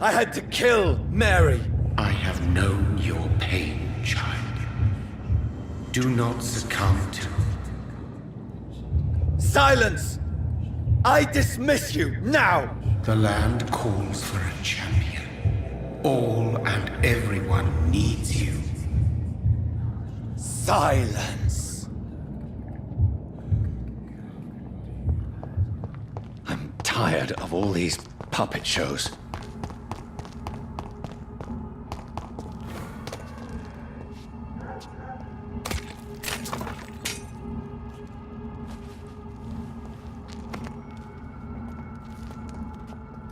I had to kill Mary! I have known your pain, child. Do not succumb to Silence! I dismiss you, now! The land calls for a champion. All and everyone needs you. Silence! I'm tired of all these puppet shows.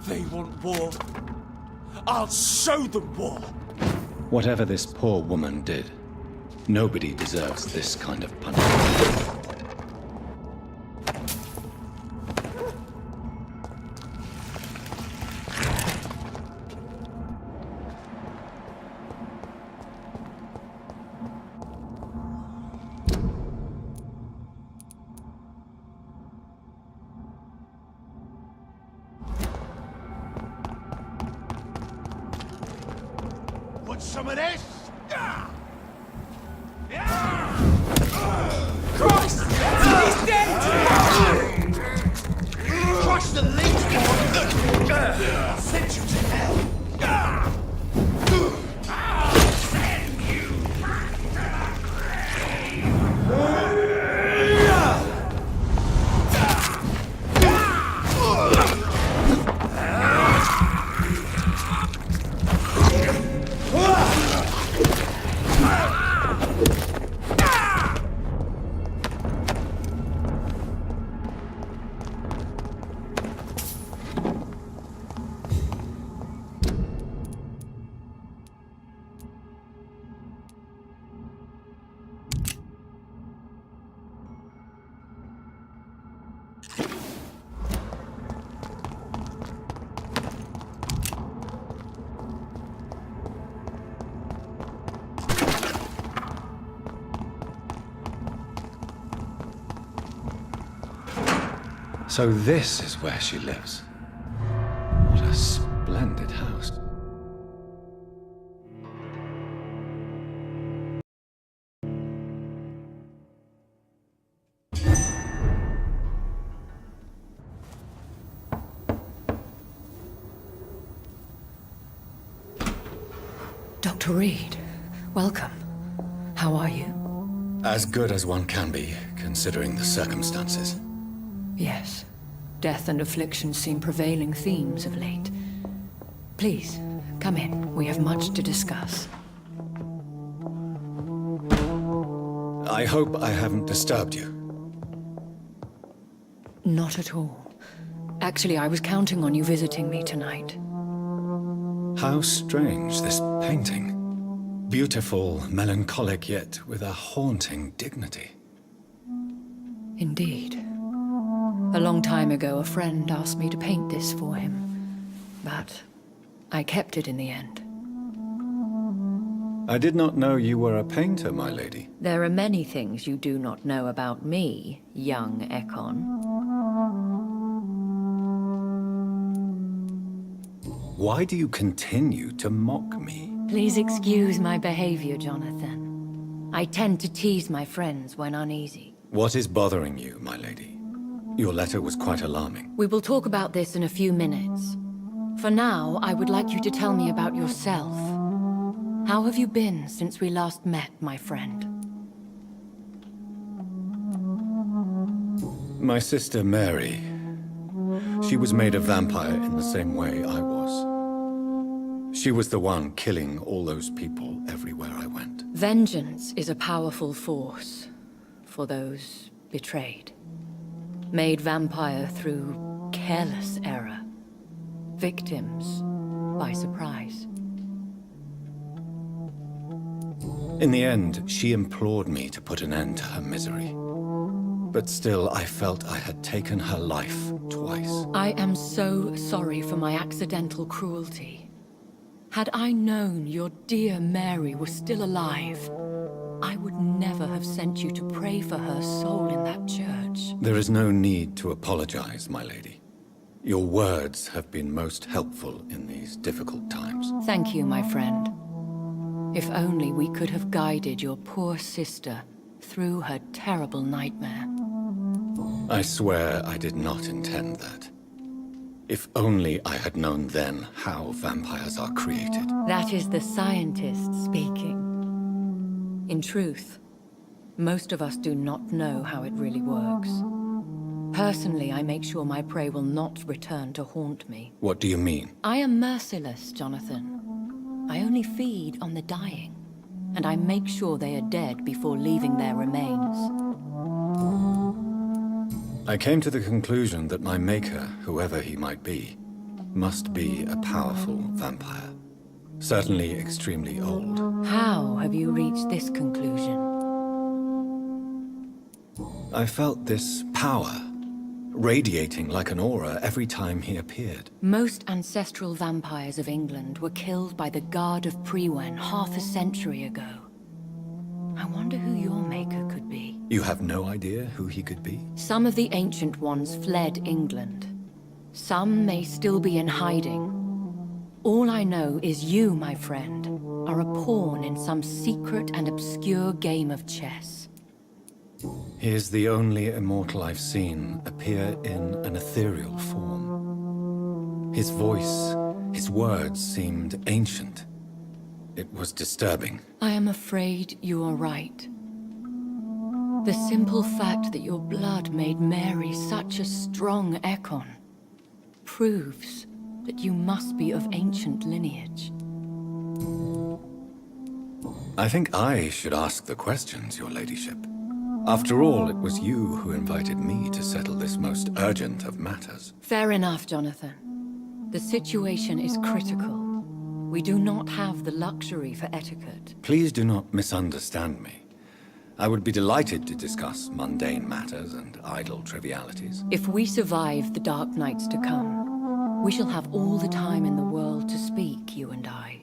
They want war. I'll show them war. Whatever this poor woman did, nobody deserves this kind of punishment. Want some of this? Christ! He's dead! Crush the leech one! I'll send you to hell! I'll send you back to the grave! So this is where she lives. What a splendid house. Dr. Reed, welcome. How are you? As good as one can be, considering the circumstances. Yes. Death and affliction seem prevailing themes of late. Please, come in. We have much to discuss. I hope I haven't disturbed you. Not at all. Actually, I was counting on you visiting me tonight. How strange, this painting. Beautiful, melancholic, yet with a haunting dignity. Indeed. A long time ago, a friend asked me to paint this for him, but I kept it in the end. I did not know you were a painter, my lady. There are many things you do not know about me, young Ekon. Why do you continue to mock me? Please excuse my behavior, Jonathan. I tend to tease my friends when uneasy. What is bothering you, my lady? Your letter was quite alarming. We will talk about this in a few minutes. For now, I would like you to tell me about yourself. How have you been since we last met, my friend? My sister Mary. She was made a vampire in the same way I was. She was the one killing all those people everywhere I went. Vengeance is a powerful force for those betrayed. Made vampire through careless error. Victims by surprise. In the end, she implored me to put an end to her misery. But still, I felt I had taken her life twice. I am so sorry for my accidental cruelty. Had I known your dear Mary was still alive, I would never have sent you to pray for her soul in that church. There is no need to apologize, my lady. Your words have been most helpful in these difficult times. Thank you, my friend. If only we could have guided your poor sister through her terrible nightmare. I swear I did not intend that. If only I had known then how vampires are created. That is the scientist speaking. In truth, most of us do not know how it really works. Personally, I make sure my prey will not return to haunt me. What do you mean? I am merciless, Jonathan. I only feed on the dying, and I make sure they are dead before leaving their remains. I came to the conclusion that my maker, whoever he might be, must be a powerful vampire. Certainly extremely old. How have you reached this conclusion? I felt this power, radiating like an aura every time he appeared. Most ancestral vampires of England were killed by the Guard of Priwen half a century ago. I wonder who your maker could be. You have no idea who he could be? Some of the Ancient Ones fled England. Some may still be in hiding. All I know is you, my friend, are a pawn in some secret and obscure game of chess. He is the only immortal I've seen appear in an ethereal form. His voice, his words seemed ancient. It was disturbing. I am afraid you are right. The simple fact that your blood made Mary such a strong Ekon proves that you must be of ancient lineage. I think I should ask the questions, your ladyship. After all, it was you who invited me to settle this most urgent of matters. Fair enough, Jonathan. The situation is critical. We do not have the luxury for etiquette. Please do not misunderstand me. I would be delighted to discuss mundane matters and idle trivialities. If we survive the dark nights to come, we shall have all the time in the world to speak, you and I.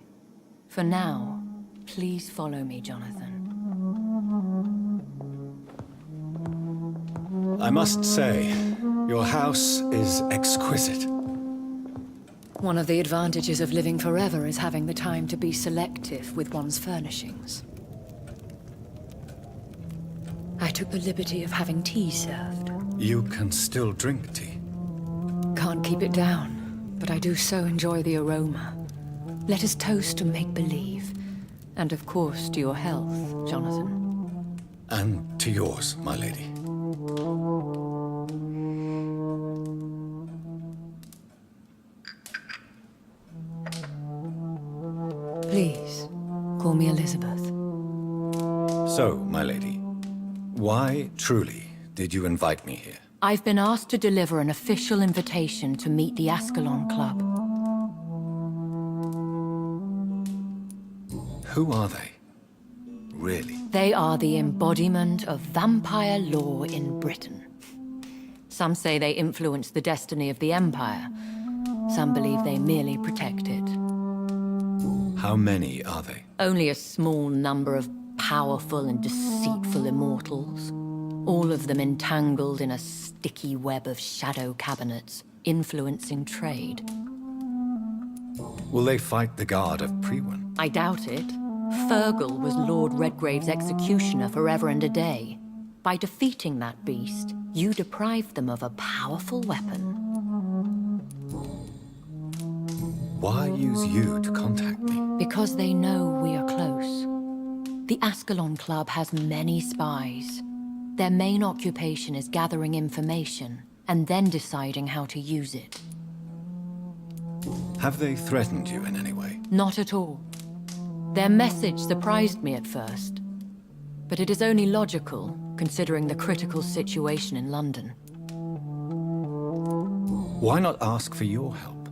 For now, please follow me, Jonathan. I must say, your house is exquisite. One of the advantages of living forever is having the time to be selective with one's furnishings. I took the liberty of having tea served. You can still drink tea. Can't keep it down, but I do so enjoy the aroma. Let us toast to make-believe. And of course to your health, Jonathan. And to yours, my lady. Please, call me Elizabeth. So, my lady, why truly did you invite me here? I've been asked to deliver an official invitation to meet the Ascalon Club. Who are they? Really? They are the embodiment of vampire law in Britain. Some say they influence the destiny of the Empire. Some believe they merely protect it. How many are they? Only a small number of powerful and deceitful immortals. All of them entangled in a sticky web of shadow cabinets, influencing trade. Will they fight the Guard of Priwen? I doubt it. Fergal was Lord Redgrave's executioner forever and a day. By defeating that beast, you deprived them of a powerful weapon. Why use you to contact me? Because they know we are close. The Ascalon Club has many spies. Their main occupation is gathering information, and then deciding how to use it. Have they threatened you in any way? Not at all. Their message surprised me at first. But it is only logical, considering the critical situation in London. Why not ask for your help?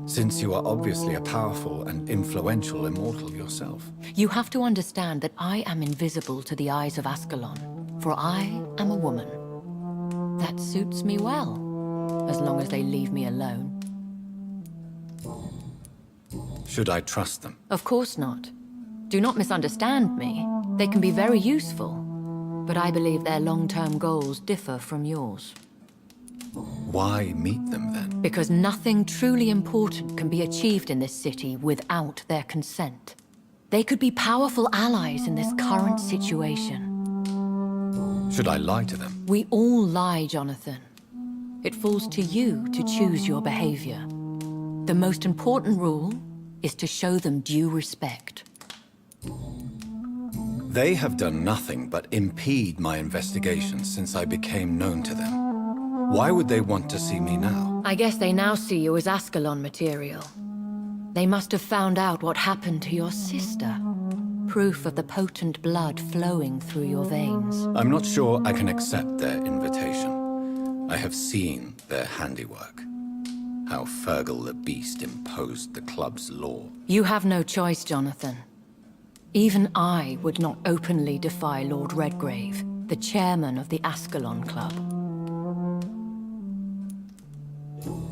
Since you are obviously a powerful and influential immortal yourself. You have to understand that I am invisible to the eyes of Ascalon, for I am a woman. That suits me well, as long as they leave me alone. Should I trust them? Of course not. Do not misunderstand me. They can be very useful, but I believe their long-term goals differ from yours. Why meet them then? Because nothing truly important can be achieved in this city without their consent. They could be powerful allies in this current situation. Should I lie to them? We all lie, Jonathan. It falls to you to choose your behavior. The most important rule is to show them due respect. They have done nothing but impede my investigation since I became known to them. Why would they want to see me now? I guess they now see you as Ascalon material. They must have found out what happened to your sister. Proof of the potent blood flowing through your veins. I'm not sure I can accept their invitation. I have seen their handiwork. How Fergal the Beast imposed the club's law. You have no choice, Jonathan. Even I would not openly defy Lord Redgrave, the chairman of the Ascalon Club.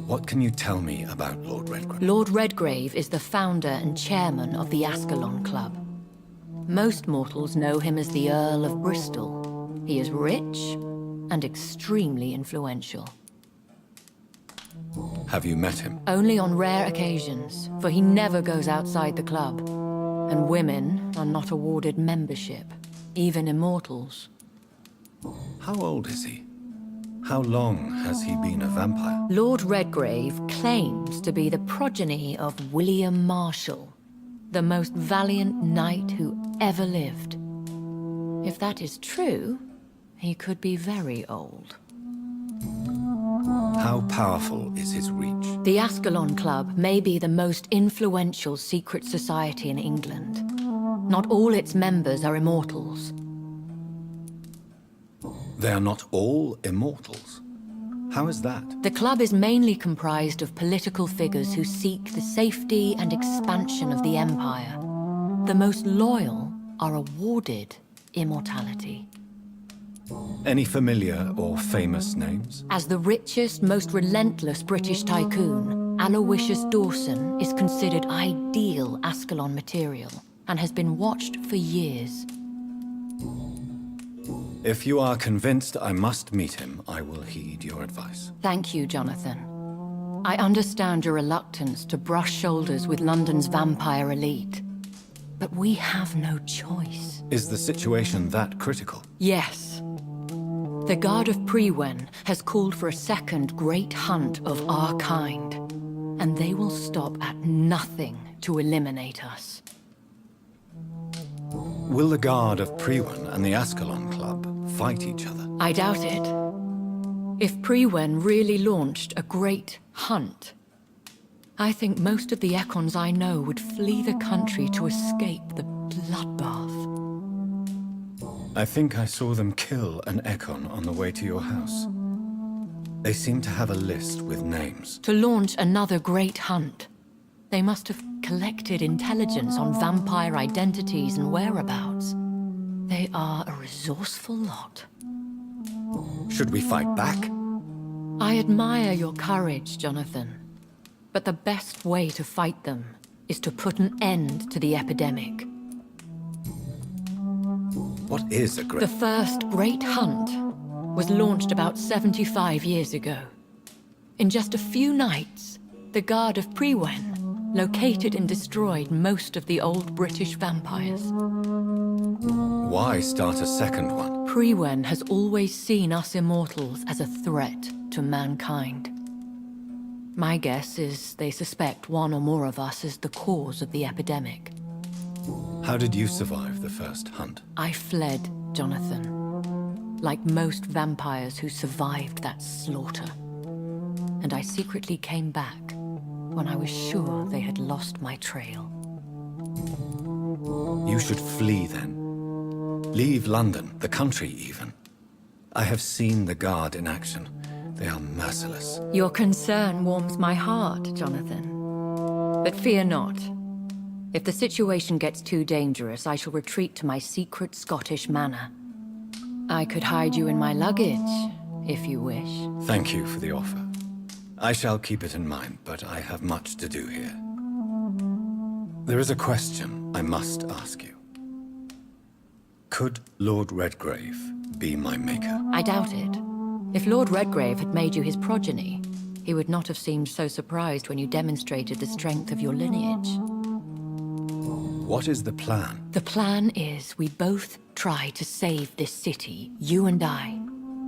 What can you tell me about Lord Redgrave? Lord Redgrave is the founder and chairman of the Ascalon Club. Most mortals know him as the Earl of Bristol. He is rich and extremely influential. Have you met him? Only on rare occasions, for he never goes outside the club. And women are not awarded membership, even immortals. How old is he? How long has he been a vampire? Lord Redgrave claims to be the progeny of William Marshall, the most valiant knight who ever lived. If that is true, he could be very old. How powerful is his reach? The Ascalon Club may be the most influential secret society in England. Not all its members are immortals. They are not all immortals. How is that? The club is mainly comprised of political figures who seek the safety and expansion of the Empire. The most loyal are awarded immortality. Any familiar or famous names? As the richest, most relentless British tycoon, Aloysius Dawson is considered ideal Ascalon material and has been watched for years. If you are convinced I must meet him, I will heed your advice. Thank you, Jonathan. I understand your reluctance to brush shoulders with London's vampire elite, but we have no choice. Is the situation that critical? Yes. The Guard of Prewen has called for a second great hunt of our kind, and they will stop at nothing to eliminate us. Will the Guard of Prewen and the Ascalon Club fight each other? I doubt it. If Prewen really launched a great hunt, I think most of the Ekons I know would flee the country to escape the bloodbath. I think I saw them kill an Ekon on the way to your house. They seem to have a list with names. To launch another great hunt, they must have collected intelligence on vampire identities and whereabouts. They are a resourceful lot. Should we fight back? I admire your courage, Jonathan. But the best way to fight them is to put an end to the epidemic. What is a great... The first great hunt was launched about 75 years ago. In just a few nights, the Guard of Prewen located and destroyed most of the old British vampires. Why start a second one? Prewen has always seen us immortals as a threat to mankind. My guess is they suspect one or more of us as the cause of the epidemic. How did you survive the first hunt? I fled, Jonathan. Like most vampires who survived that slaughter. And I secretly came back when I was sure they had lost my trail. You should flee then. Leave London, the country even. I have seen the Guard in action. They are merciless. Your concern warms my heart, Jonathan. But fear not. If the situation gets too dangerous, I shall retreat to my secret Scottish manor. I could hide you in my luggage, if you wish. Thank you for the offer. I shall keep it in mind, but I have much to do here. There is a question I must ask you. Could Lord Redgrave be my maker? I doubt it. If Lord Redgrave had made you his progeny, he would not have seemed so surprised when you demonstrated the strength of your lineage. What is the plan? The plan is we both try to save this city, you and I.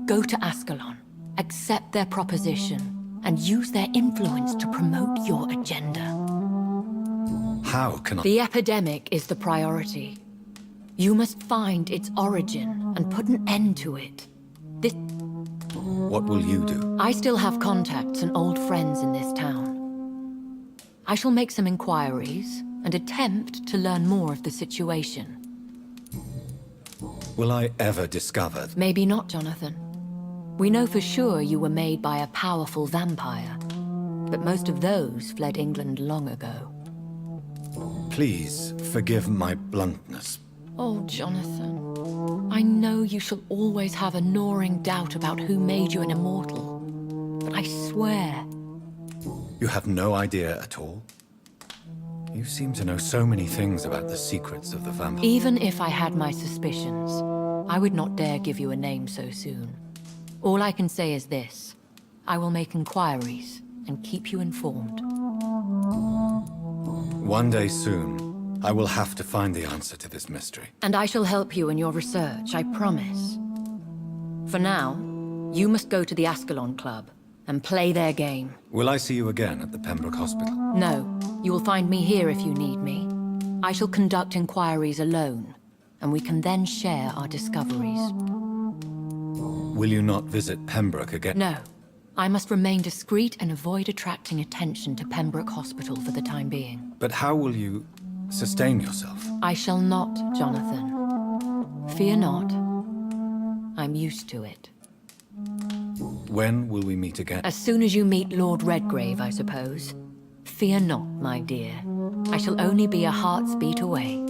Go to Ascalon, accept their proposition, and use their influence to promote your agenda. How can I... The epidemic is the priority. You must find its origin and put an end to it. What will you do? I still have contacts and old friends in this town. I shall make some inquiries and attempt to learn more of the situation. Will I ever discover... Maybe not, Jonathan. We know for sure you were made by a powerful vampire, but most of those fled England long ago. Please forgive my bluntness. Oh, Jonathan. I know you shall always have a gnawing doubt about who made you an immortal, but I swear... You have no idea at all? You seem to know so many things about the secrets of the vampire. Even if I had my suspicions, I would not dare give you a name so soon. All I can say is this. I will make inquiries and keep you informed. One day soon, I will have to find the answer to this mystery. And I shall help you in your research, I promise. For now, you must go to the Ascalon Club and play their game. Will I see you again at the Pembroke Hospital? No, you will find me here if you need me. I shall conduct inquiries alone, and we can then share our discoveries. Will you not visit Pembroke again? No. I must remain discreet and avoid attracting attention to Pembroke Hospital for the time being. But how will you sustain yourself? I shall not, Jonathan. Fear not. I'm used to it. When will we meet again? As soon as you meet Lord Redgrave, I suppose. Fear not, my dear. I shall only be a heart's beat away.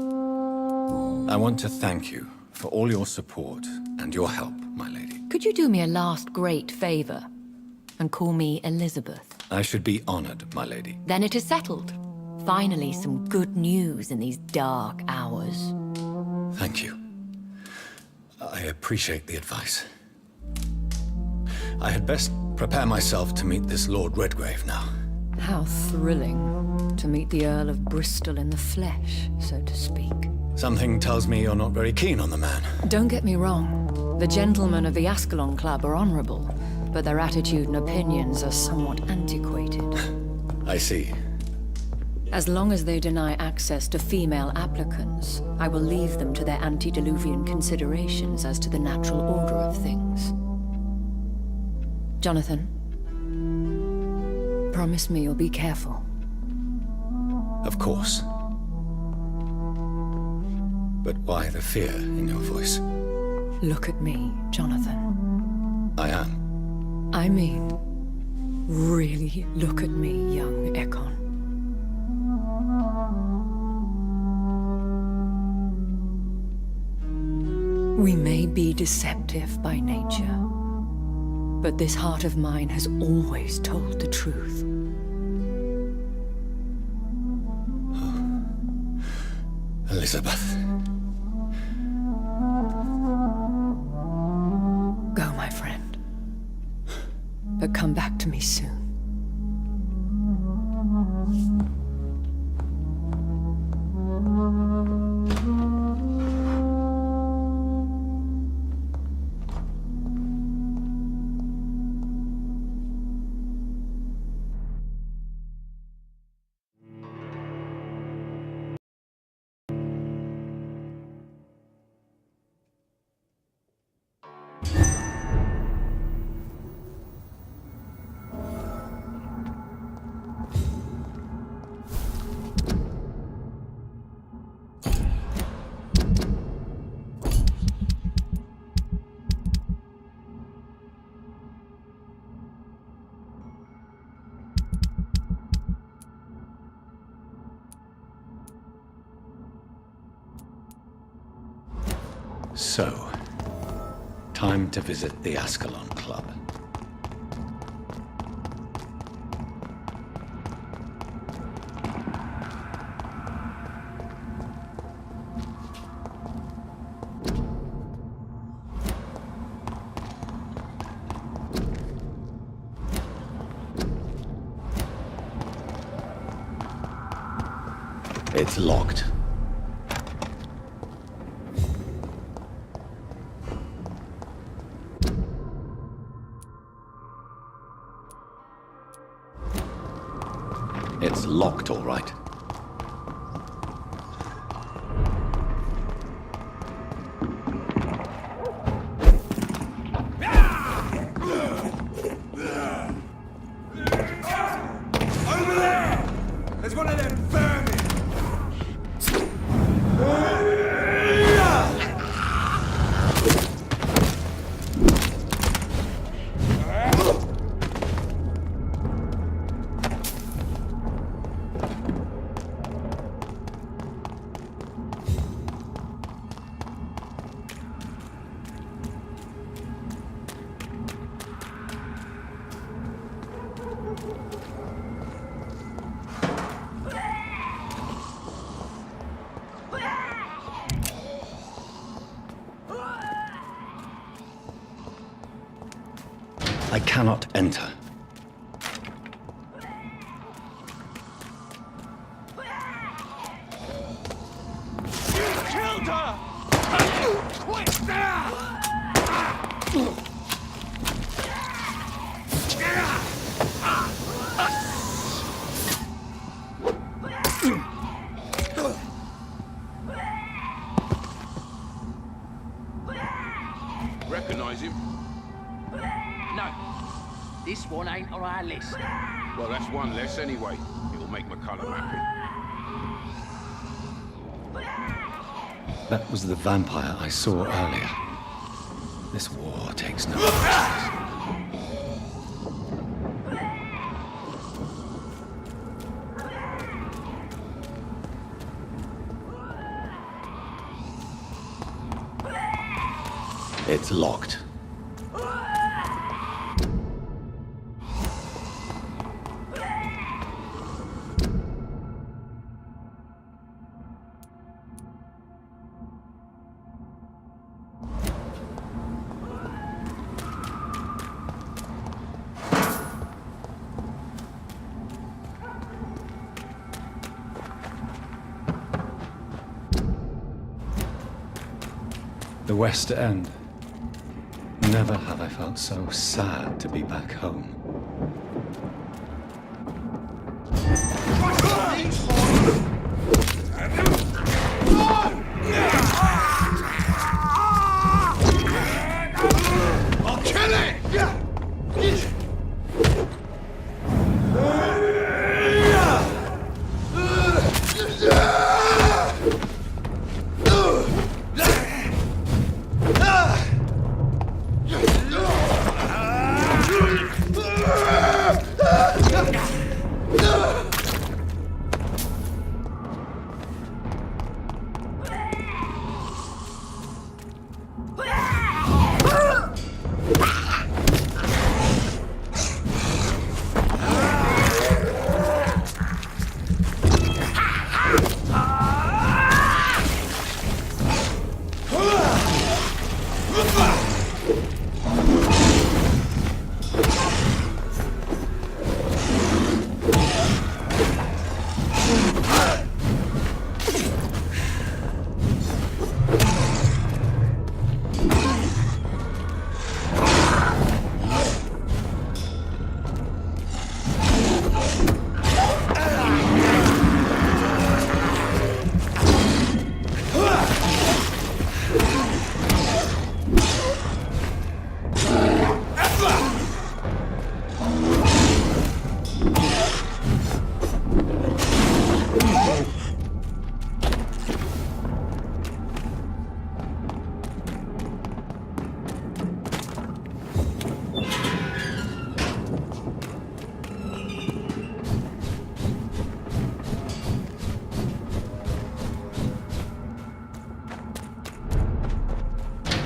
I want to thank you for all your support and your help, my lady. Could you do me a last great favor and call me Elizabeth? I should be honored, my lady. Then it is settled. Finally, some good news in these dark hours. Thank you. I appreciate the advice. I had best prepare myself to meet this Lord Redgrave now. How thrilling to meet the Earl of Bristol in the flesh, so to speak. Something tells me you're not very keen on the man. Don't get me wrong. The gentlemen of the Ascalon Club are honorable, but their attitude and opinions are somewhat antiquated. I see. As long as they deny access to female applicants, I will leave them to their antediluvian considerations as to the natural order of things. Jonathan, promise me you'll be careful. Of course. But why the fear in your voice? Look at me, Jonathan. I am. I mean, really look at me, young Ekon. We may be deceptive by nature, but this heart of mine has always told the truth. Elizabeth. Go, my friend. But come back to me soon. So, time to visit the Ascalon Club. It's locked. It's locked, all right. Over there! There's one of them vermin! I cannot enter. Killed her! Recognize him? No. This one ain't on our list. Well, that's one less anyway. It'll make my colour happy. That was the vampire I saw earlier. This war takes no precedence. It's locked. The West End. Never have I felt so sad to be back home. I'll kill it!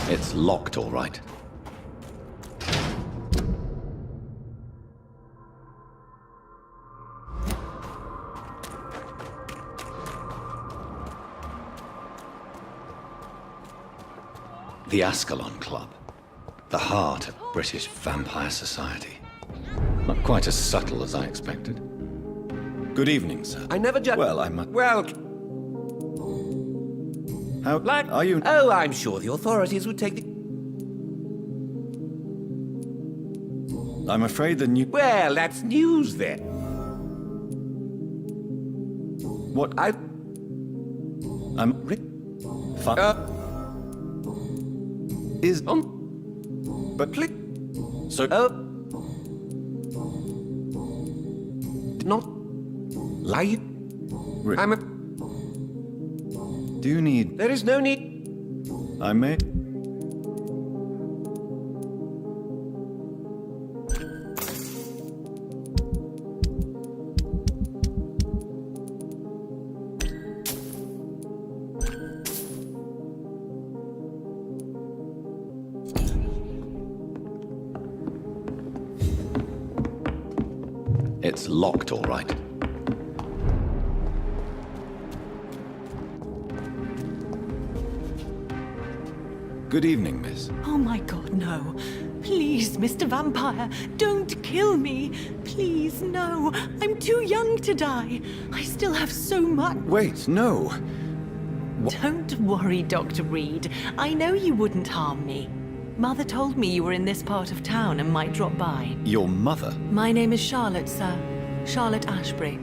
It's locked, all right. The Ascalon Club. The heart of British vampire society. Not quite as subtle as I expected. Good evening, sir. I never judge. Well, I'm... Well... How are you? Oh, I'm sure the authorities would take the... I'm afraid the new... Well, that's news then. What? I'm... Is on... But please... So... Not... Lie... I'm a... Do you need... There is no need... I may... It's locked, all right. Good evening, miss. Oh my god, no. Please, Mr. Vampire, don't kill me. Please, no. I'm too young to die. I still have so much. Wait, no. Don't worry, Dr. Reed. I know you wouldn't harm me. Mother told me you were in this part of town and might drop by. Your mother? My name is Charlotte, sir. Charlotte Ashbury.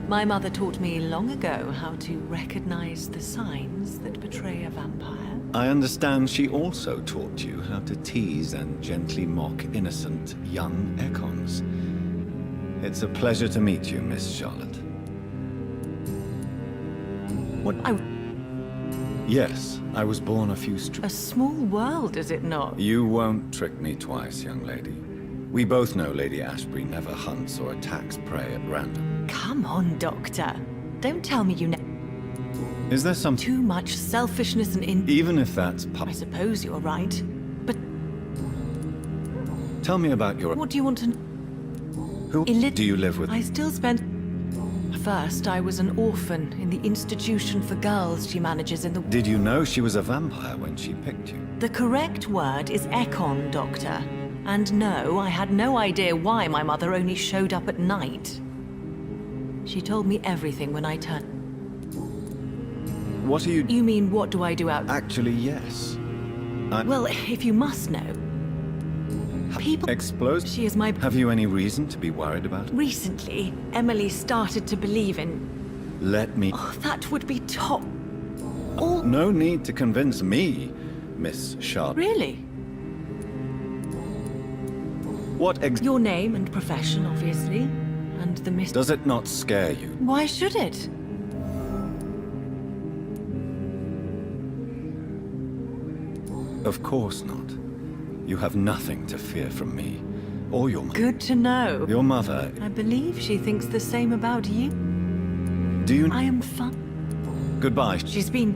My mother taught me long ago how to recognize the signs that betray a vampire. I understand she also taught you how to tease and gently mock innocent young Ekons. It's a pleasure to meet you, Miss Charlotte. What? Yes, I was born a few A small world, is it not? You won't trick me twice, young lady. We both know Lady Ashbury never hunts or attacks prey at random. Come on, Doctor. Don't tell me you know. Is there some... Too much selfishness and Even if that's I suppose you're right. But... Tell me about your... What do you want to... Who do you live with? I still spend... First, I was an orphan in the institution for girls she manages in the... Did you know she was a vampire when she picked you? The correct word is Ekon, Doctor. And no, I had no idea why my mother only showed up at night. She told me everything when I turned... What are you... You mean, what do I do out... Actually, yes. Well, if you must know... People... Explode? She is my... Have you any reason to be worried about it? Recently, Emily started to believe in... Let me... Oh, that would be top... No need to convince me, Miss Charlotte. Really? What Your name and profession, obviously. And the Does it not scare you? Why should it? Of course not. You have nothing to fear from me, or your mother. Good to know. Your mother... I believe she thinks the same about you. Do you... I am fun. Goodbye. She's been...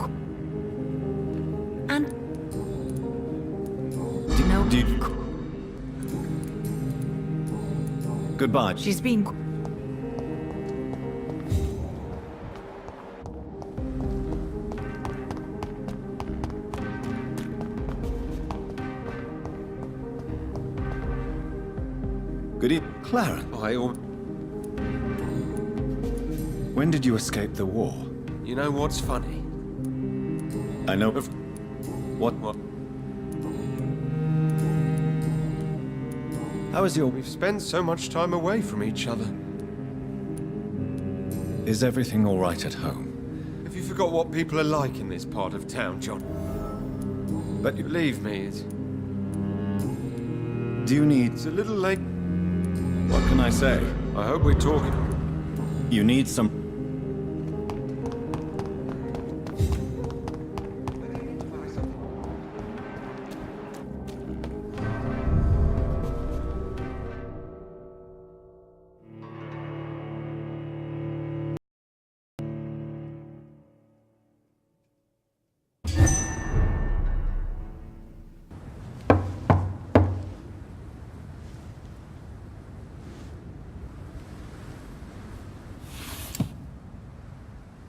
And... Do you... Goodbye. She's been... Good evening, Clara. When did you escape the war? You know what's funny? I know of... What? How is your... We've spent so much time away from each other. Is everything all right at home? Have you forgot what people are like in this part of town, John? But you believe me, it's... Do you need... It's a little late. What can I say? I hope we're talking. You need some...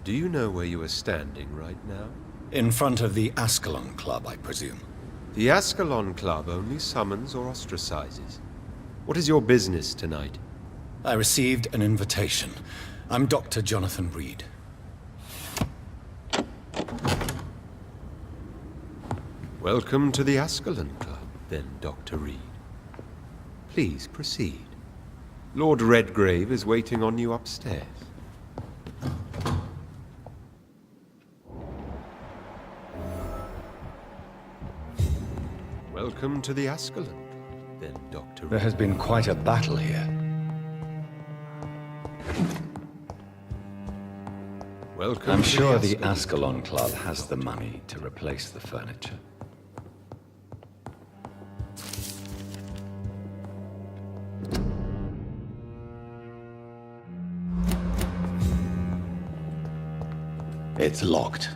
Do you know where you are standing right now? In front of the Ascalon Club, I presume. The Ascalon Club only summons or ostracizes. What is your business tonight? I received an invitation. I'm Dr. Jonathan Reed. Welcome to the Ascalon Club, then, Dr. Reed. Please proceed. Lord Redgrave is waiting on you upstairs. Welcome to the Ascalon, then, Dr. There has been quite a battle here. Welcome I'm to sure the Ascalon. Ascalon Club has the money to replace the furniture. It's locked.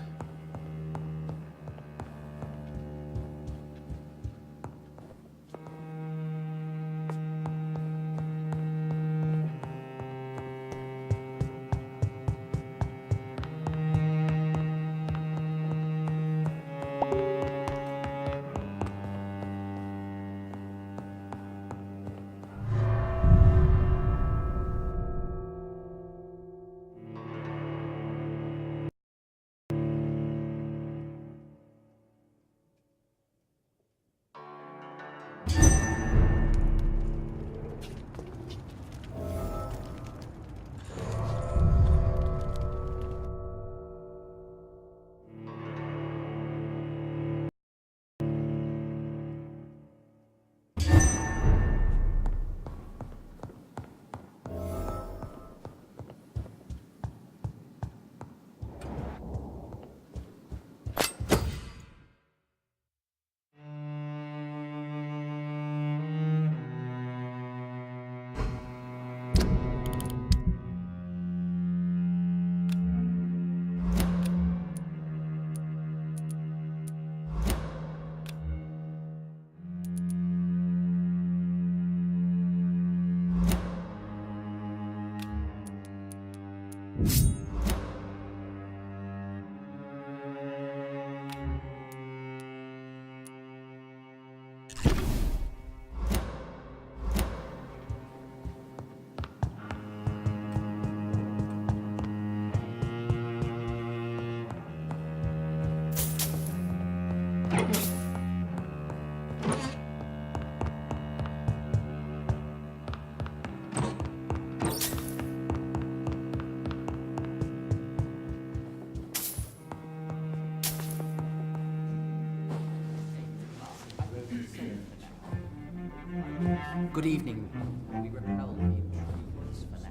Good evening. We repel the intruders for now.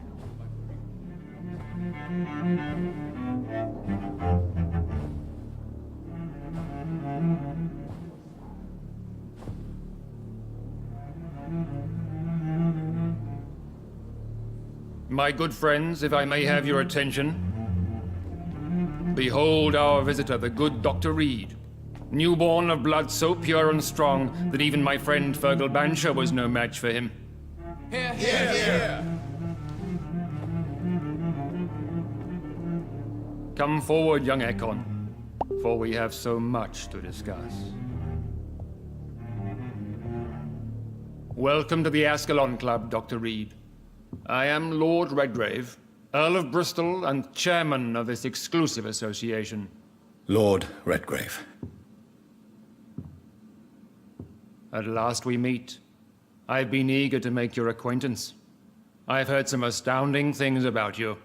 My good friends, if I may have your attention. Behold our visitor, the good Dr. Reed. Newborn of blood so pure and strong that even my friend Fergal Bansher was no match for him. Here, here, here! Come forward, young Ekon, for we have so much to discuss. Welcome to the Ascalon Club, Dr. Reed. I am Lord Redgrave, Earl of Bristol and chairman of this exclusive association. Lord Redgrave. At last we meet. I've been eager to make your acquaintance. I've heard some astounding things about you.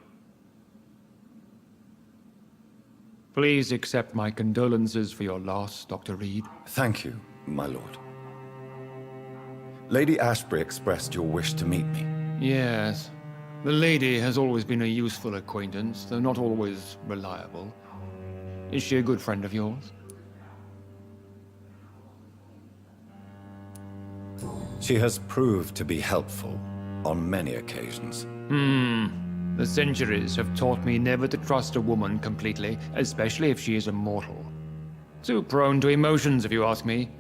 Please accept my condolences for your loss, Dr. Reed. Thank you, my lord. Lady Ashbury expressed your wish to meet me. Yes. The lady has always been a useful acquaintance, though not always reliable. Is she a good friend of yours? She has proved to be helpful on many occasions. The centuries have taught me never to trust a woman completely, especially if she is a mortal. Too prone to emotions, if you ask me.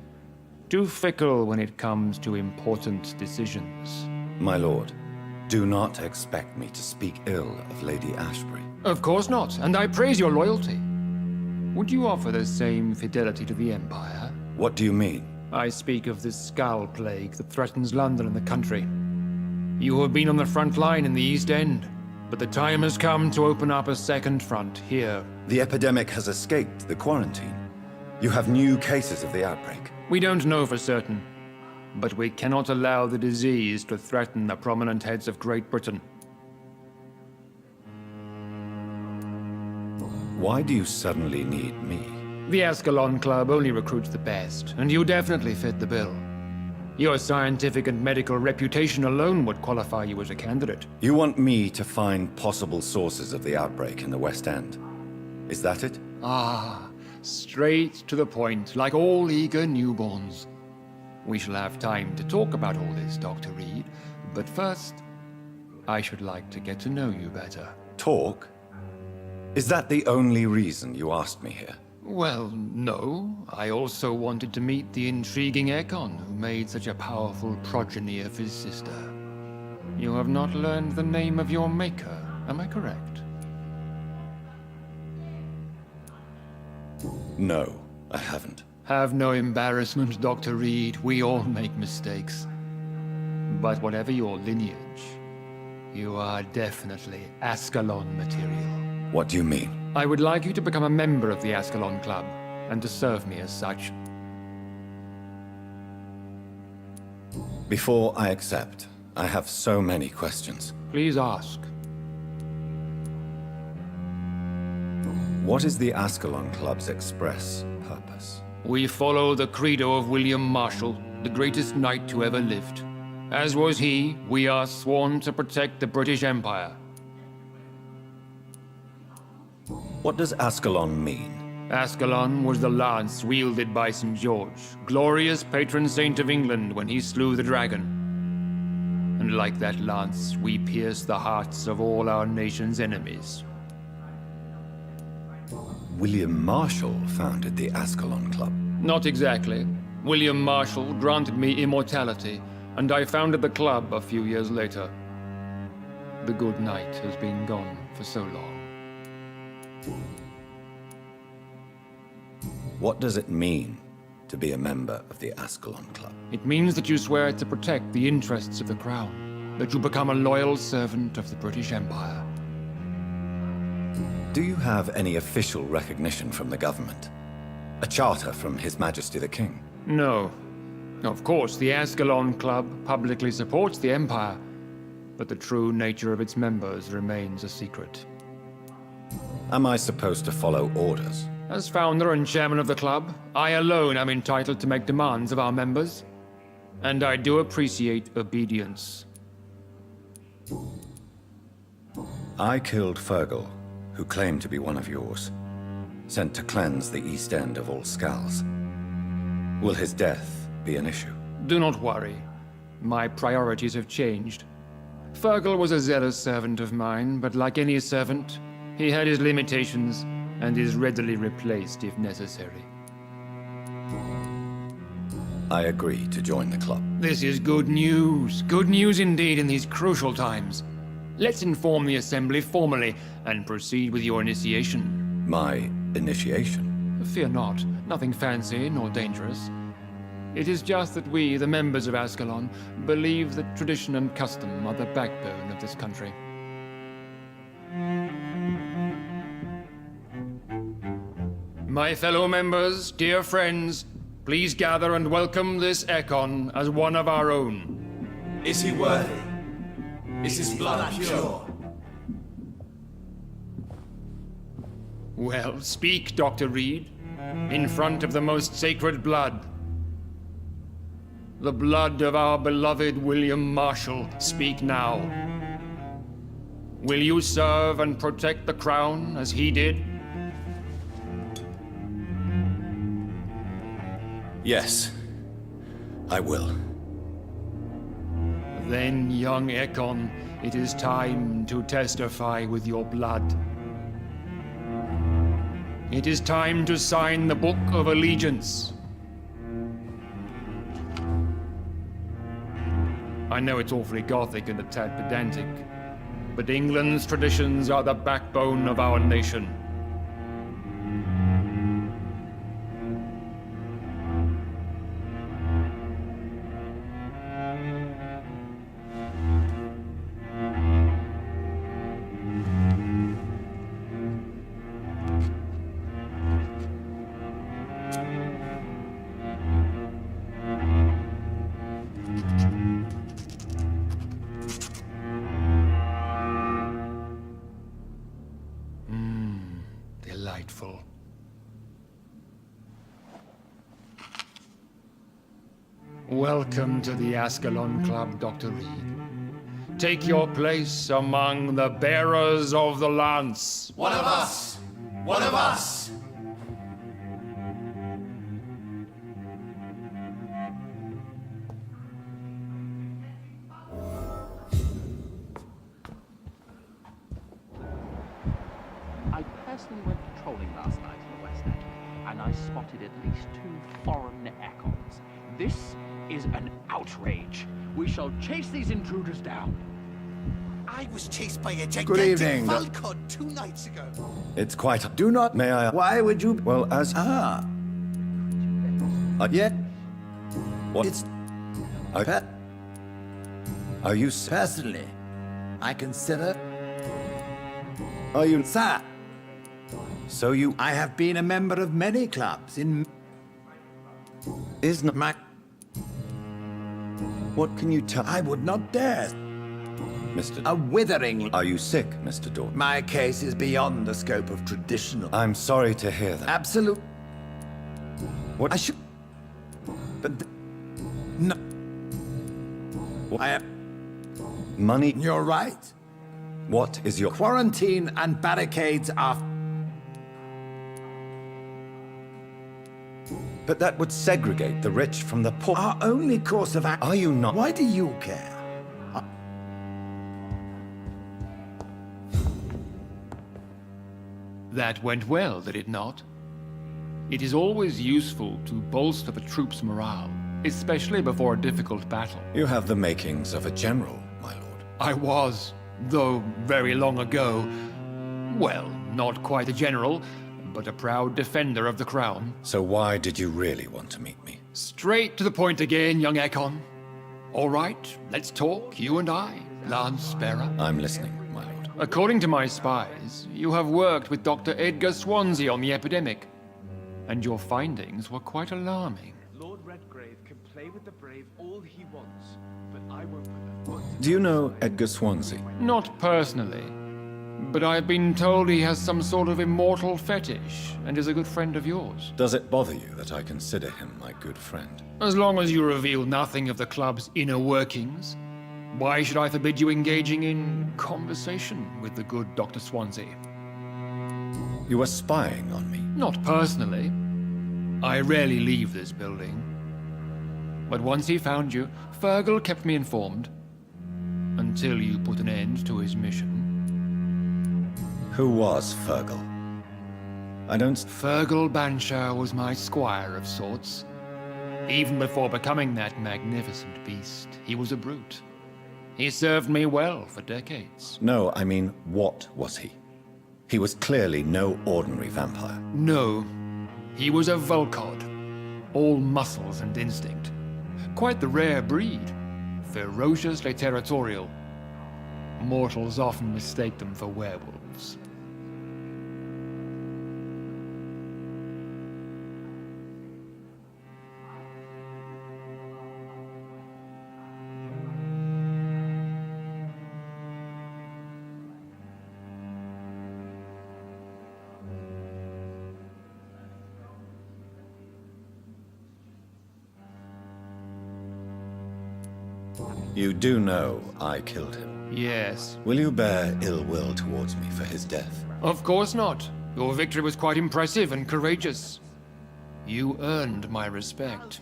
Too fickle when it comes to important decisions. My lord, do not expect me to speak ill of Lady Ashbury. Of course not, and I praise your loyalty. Would you offer the same fidelity to the Empire? What do you mean? I speak of the Skull Plague that threatens London and the country. You have been on the front line in the East End, but the time has come to open up a second front here. The epidemic has escaped the quarantine. You have new cases of the outbreak. We don't know for certain, but we cannot allow the disease to threaten the prominent heads of Great Britain. Why do you suddenly need me? The Ascalon Club only recruits the best, and you definitely fit the bill. Your scientific and medical reputation alone would qualify you as a candidate. You want me to find possible sources of the outbreak in the West End? Is that it? Ah, straight to the point, like all eager newborns. We shall have time to talk about all this, Dr. Reed, but first, I should like to get to know you better. Talk? Is that the only reason you asked me here? Well, no. I also wanted to meet the intriguing Ekon, who made such a powerful progeny of his sister. You have not learned the name of your maker, am I correct? No, I haven't. Have no embarrassment, Dr. Reed. We all make mistakes. But whatever your lineage, you are definitely Ascalon material. What do you mean? I would like you to become a member of the Ascalon Club, and to serve me as such. Before I accept, I have so many questions. Please ask. What is the Ascalon Club's express purpose? We follow the credo of William Marshall, the greatest knight who ever lived. As was he, we are sworn to protect the British Empire. What does Ascalon mean? Ascalon was the lance wielded by St. George, glorious patron saint of England when he slew the dragon. And like that lance, we pierce the hearts of all our nation's enemies. William Marshall founded the Ascalon Club. Not exactly. William Marshall granted me immortality, and I founded the club a few years later. The good knight has been gone for so long. What does it mean to be a member of the Ascalon Club? It means that you swear to protect the interests of the crown, that you become a loyal servant of the British Empire. Do you have any official recognition from the government? A charter from His Majesty the King? No. Of course, the Ascalon Club publicly supports the Empire, but the true nature of its members remains a secret. Am I supposed to follow orders? As founder and chairman of the club, I alone am entitled to make demands of our members. And I do appreciate obedience. I killed Fergal, who claimed to be one of yours, sent to cleanse the East End of all Skulls. Will his death be an issue? Do not worry. My priorities have changed. Fergal was a zealous servant of mine, but like any servant, he had his limitations and is readily replaced if necessary. I agree to join the club. This is good news. Good news indeed in these crucial times. Let's inform the Assembly formally and proceed with your initiation. My initiation? Fear not. Nothing fancy nor dangerous. It is just that we, the members of Ascalon, believe that tradition and custom are the backbone of this country. My fellow members, dear friends, please gather and welcome this Ekon as one of our own. Is he worthy? Is his blood pure? Well, speak, Dr. Reed, in front of the most sacred blood. The blood of our beloved William Marshall, speak now. Will you serve and protect the crown as he did? Yes, I will. Then, young Ekon, it is time to testify with your blood. It is time to sign the Book of Allegiance. I know it's awfully gothic and a tad pedantic, but England's traditions are the backbone of our nation. Delightful. Welcome to the Ascalon Club, Dr. Reed. Take your place among the bearers of the lance. One of us! One of us! I personally went patrolling last night in the West End, and I spotted at least 2 foreign echoes. This is an outrage. We shall chase these intruders down. I was chased by a gigantic Good evening. falcon 2 nights ago. It's quite... Do not... May I... Why would you... Well, as... Yet... What? It's... Are you... Personally, I consider... Are you... Sir, So you... I have been a member of many clubs in... Is not... my... What can you tell... I would not dare. Mr... A withering... Are you sick, Mr. Dorn? My case is beyond the scope of traditional... I'm sorry to hear that. Absolute... What... I should... But... No. What? I am... Money... You're right. What is your... Quarantine and barricades are... But that would segregate the rich from the poor. Our only course of action... Are you not... Why do you care? That went well, did it not? It is always useful to bolster the troops' morale, especially before a difficult battle. You have the makings of a general, my lord. I was, though very long ago. Well, not quite a general, but a proud defender of the crown. So why did you really want to meet me? Straight to the point again, young Ekon. All right, let's talk, you and I, Lance Bearer. I'm listening, my lord. According to my spies, you have worked with Dr. Edgar Swansea on the epidemic, and your findings were quite alarming. Lord Redgrave can play with the brave all he wants, but I won't put a foot... Do you know Edgar Swansea? Not personally, but I've been told he has some sort of immortal fetish and is a good friend of yours. Does it bother you that I consider him my good friend? As long as you reveal nothing of the club's inner workings, why should I forbid you engaging in conversation with the good Dr. Swansea? You were spying on me? Not personally. I rarely leave this building. But once he found you, Fergal kept me informed. Until you put an end to his mission. Who was Fergal? I don't... Fergal Banshire was my squire of sorts. Even before becoming that magnificent beast, he was a brute. He served me well for decades. No, I mean, what was he? He was clearly no ordinary vampire. No. He was a Volcod. All muscles and instinct. Quite the rare breed. Ferociously territorial. Mortals often mistake them for werewolves. You do know I killed him? Yes. Will you bear ill will towards me for his death? Of course not. Your victory was quite impressive and courageous. You earned my respect.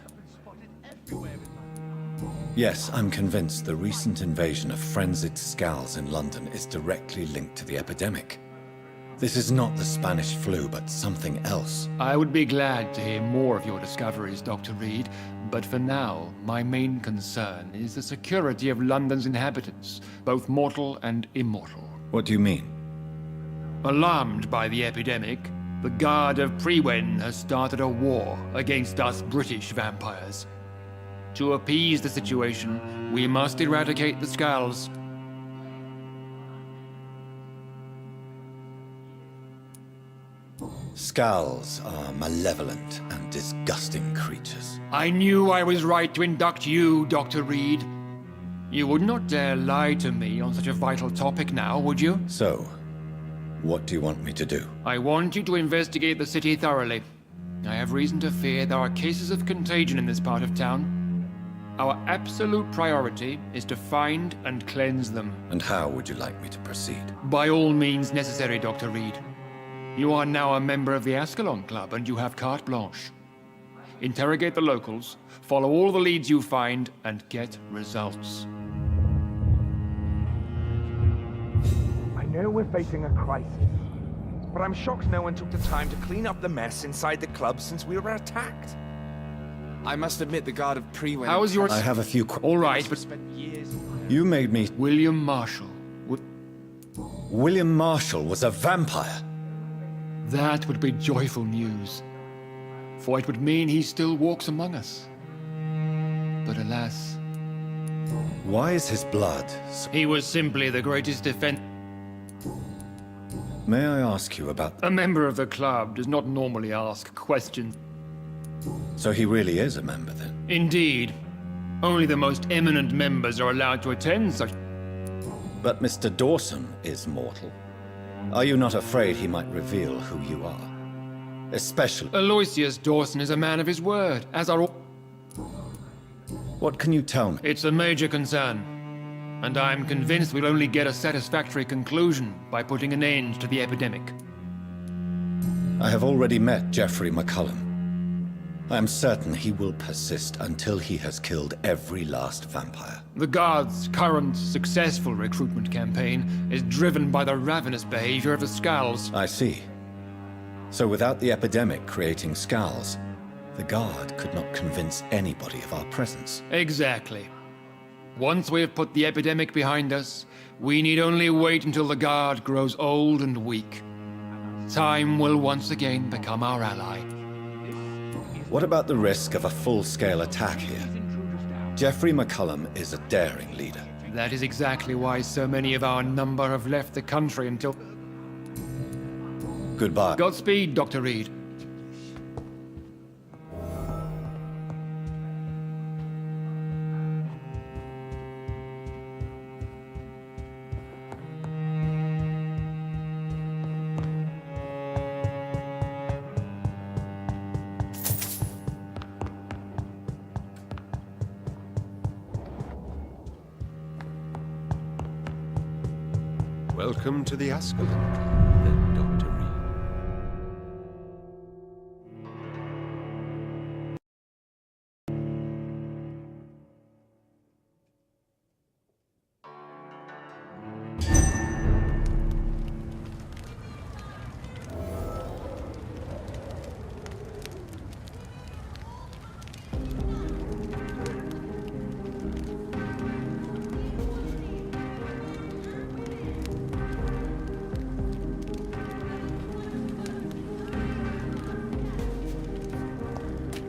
Yes, I'm convinced the recent invasion of frenzied Scals in London is directly linked to the epidemic. This is not the Spanish flu, but something else. I would be glad to hear more of your discoveries, Dr. Reed, but for now, my main concern is the security of London's inhabitants, both mortal and immortal. What do you mean? Alarmed by the epidemic, the Guard of Priwen has started a war against us British vampires. To appease the situation, we must eradicate the Scals. Scals are malevolent and disgusting creatures. I knew I was right to induct you, Dr. Reed. You would not dare lie to me on such a vital topic now, would you? So, what do you want me to do? I want you to investigate the city thoroughly. I have reason to fear there are cases of contagion in this part of town. Our absolute priority is to find and cleanse them. And how would you like me to proceed? By all means necessary, Dr. Reed. You are now a member of the Ascalon Club, and you have carte blanche. Interrogate the locals, follow all the leads you find, and get results. I know we're facing a crisis, but I'm shocked no one took the time to clean up the mess inside the club since we were attacked. I must admit the guard of Pre went... How was your... I have a few... All right, but... Spent years... You made me... William Marshall. William Marshall was a vampire. That would be joyful news, for it would mean he still walks among us. But alas... Why is his blood... He was simply the greatest defense... May I ask you about... A member of the club does not normally ask questions. So he really is a member, then? Indeed. Only the most eminent members are allowed to attend such... But Mr. Dawson is mortal. Are you not afraid he might reveal who you are? Especially... Aloysius Dawson is a man of his word, as are all... What can you tell me? It's a major concern. And I'm convinced we'll only get a satisfactory conclusion by putting an end to the epidemic. I have already met Geoffrey McCullum. I am certain he will persist until he has killed every last vampire. The Guard's current successful recruitment campaign is driven by the ravenous behavior of the Skulls. I see. So without the epidemic creating Skulls, the Guard could not convince anybody of our presence. Exactly. Once we have put the epidemic behind us, we need only wait until the Guard grows old and weak. Time will once again become our ally. What about the risk of a full-scale attack here? Geoffrey McCullum is a daring leader. That is exactly why so many of our number have left the country until... Goodbye. Godspeed, Dr. Reed. Welcome to the Ascalon Club, then, Dr. Reed.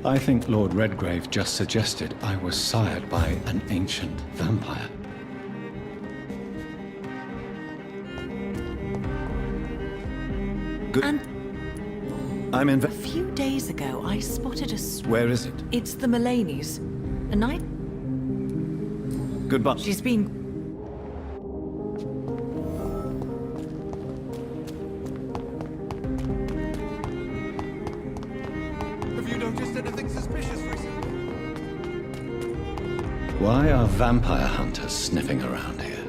I think Lord Redgrave just suggested I was sired by an ancient vampire. Good. And I'm in... a few days ago, I spotted a... Where is it? It's the Mulaney's. A night... Goodbye. She's been... Why are vampire hunters sniffing around here?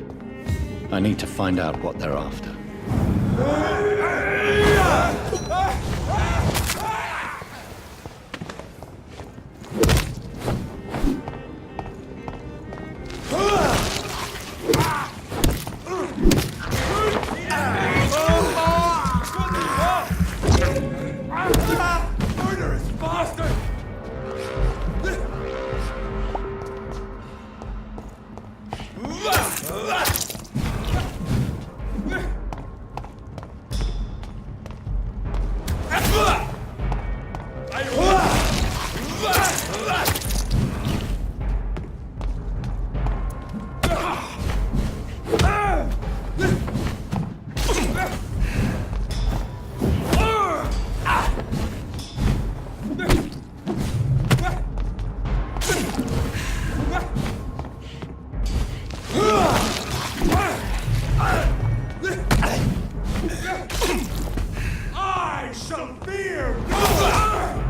I need to find out what they're after. Murderous bastard! I shall fear no one!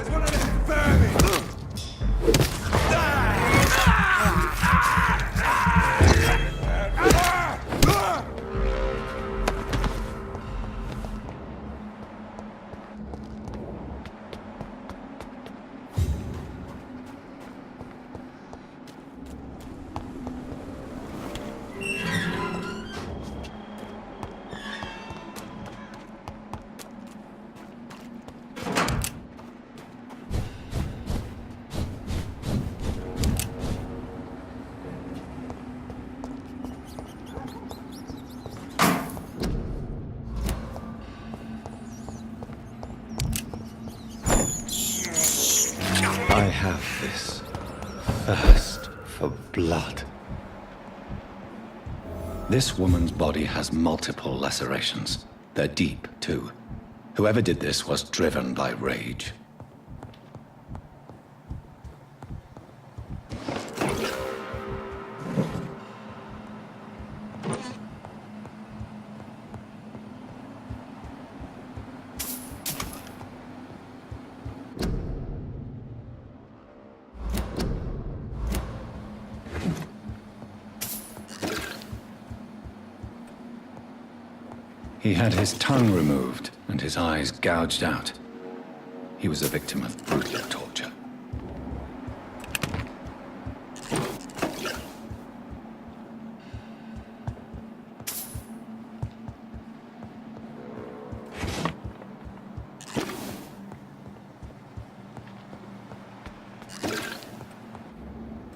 There's one of them vermin! I have this thirst for blood. This woman's body has multiple lacerations. They're deep, too. Whoever did this was driven by rage. He had his tongue removed and his eyes gouged out. He was a victim of brutal torture.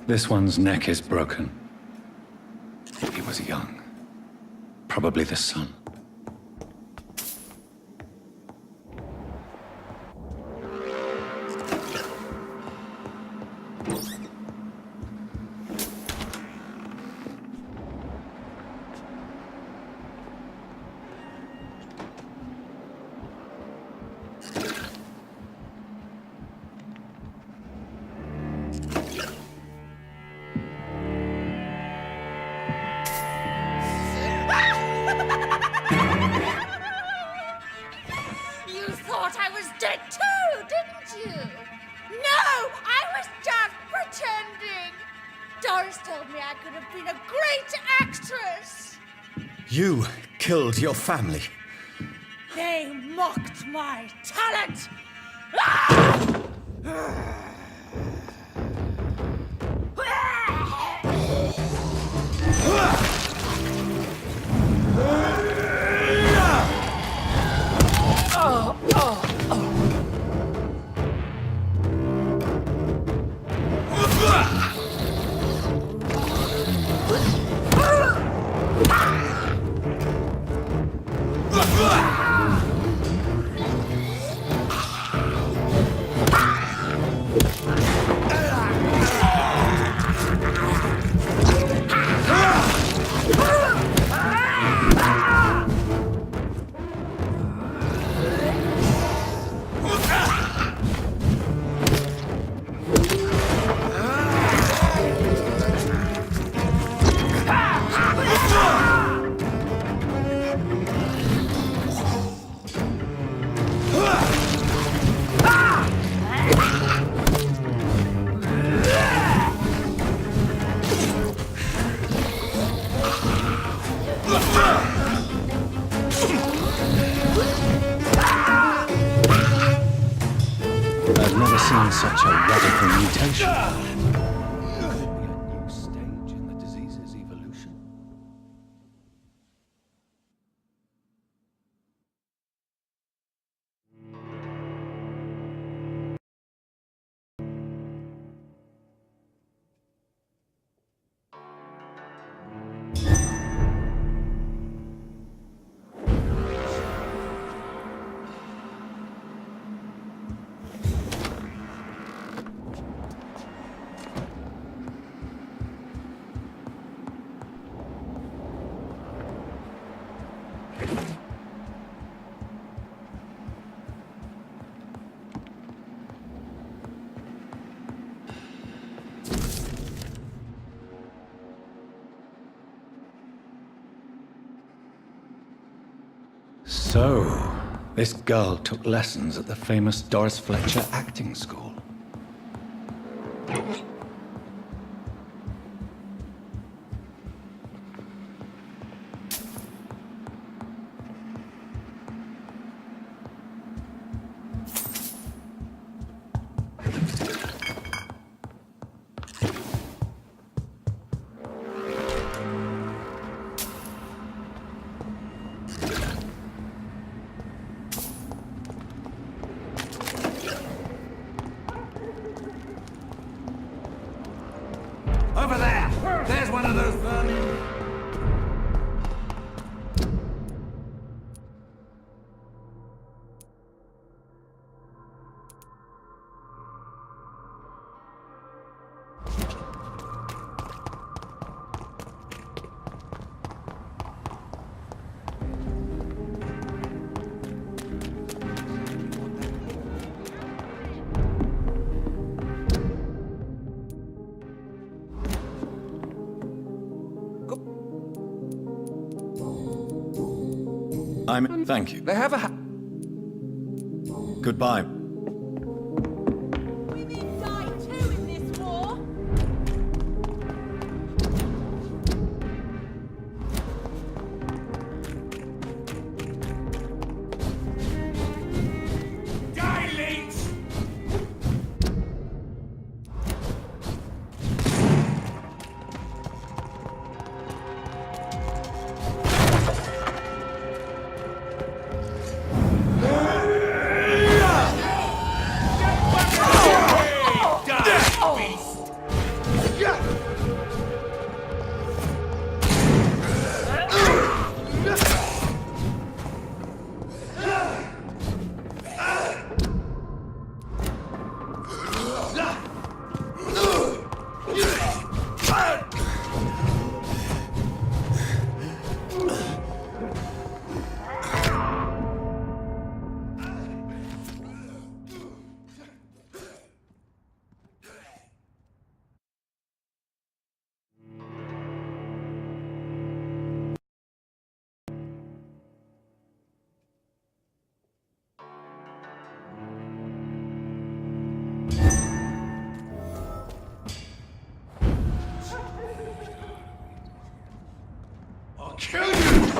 This one's neck is broken. He was young. Probably the son. You thought I was dead too, didn't you? No, I was just pretending. Doris told me I could have been a great actress. You killed your family. They mocked my talent. Ah! I've never seen such a radical mutation. So, This girl took lessons at the famous Doris Fletcher acting school. Over there! There's one of those vermin! Thank you. They have a Goodbye. Women die too in this war. Die, leech! I'll kill you!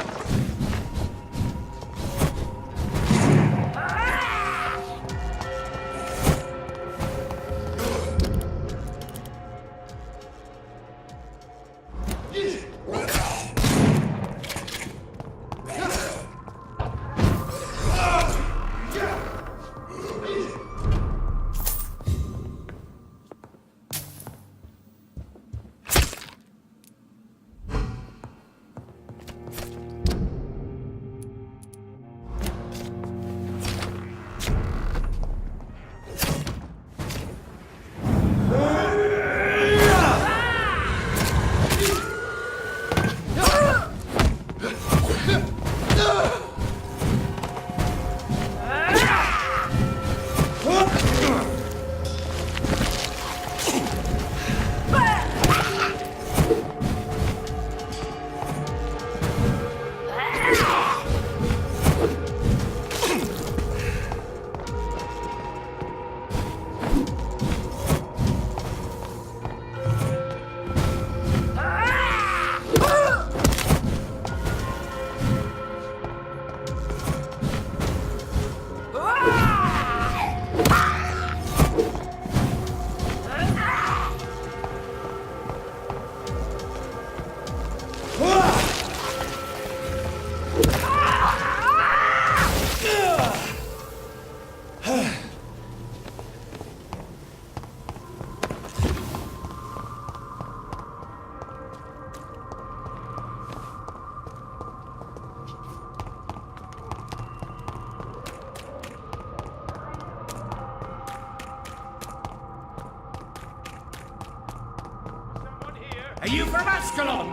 Are you from Ascalon?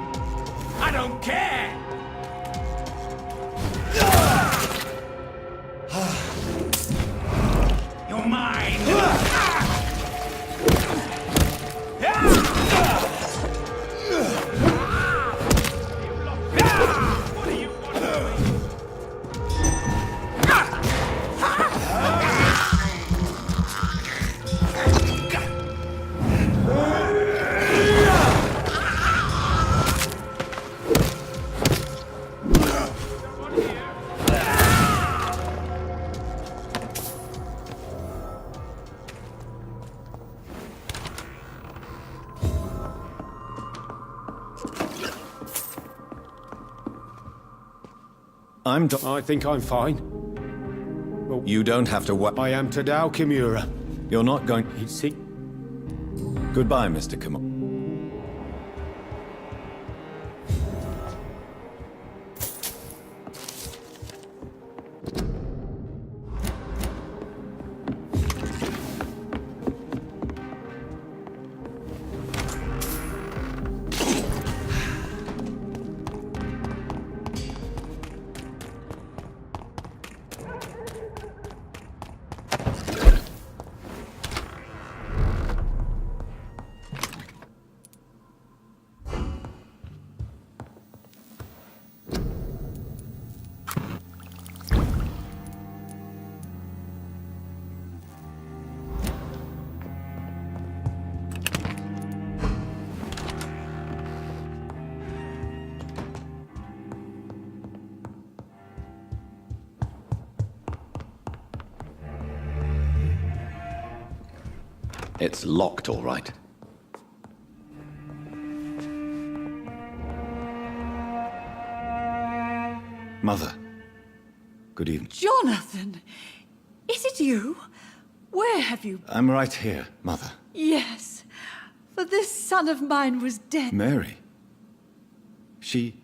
I don't care! You're mine! What are you I think I'm fine. Well, You don't have to worry. I am Tadao Kimura. You're not going... He's sick. Goodbye, Mr. Kimura. It's locked, all right. Mother. Good evening. Jonathan! Is it you? Where have you... I'm right here, Mother. Yes, for this son of mine was dead. Mary. She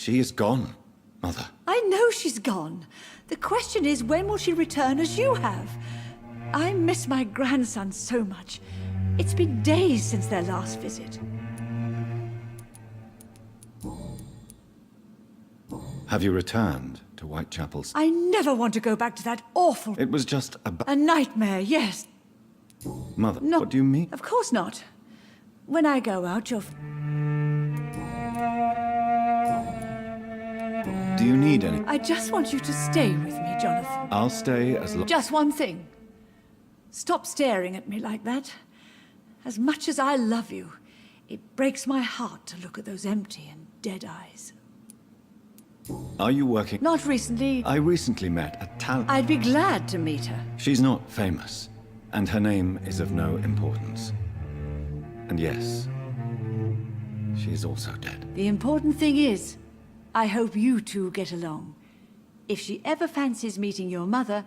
is gone, Mother. I know she's gone. The question is, when will she return as you have? I miss my grandson so much. It's been days since their last visit. Have you returned to Whitechapel's? I never want to go back to that awful... It was just a nightmare, yes. Mother, No, what do you mean? Of course not. When I go out, you'll... Do you need any? I just want you to stay with me, Jonathan. I'll stay as long... Just one thing. Stop staring at me like that. As much as I love you, it breaks my heart to look at those empty and dead eyes. Are you working? Not recently. I recently met a talent... I'd be glad to meet her. She's not famous, and her name is of no importance. And yes, she is also dead. The important thing is, I hope you two get along. If she ever fancies meeting your mother,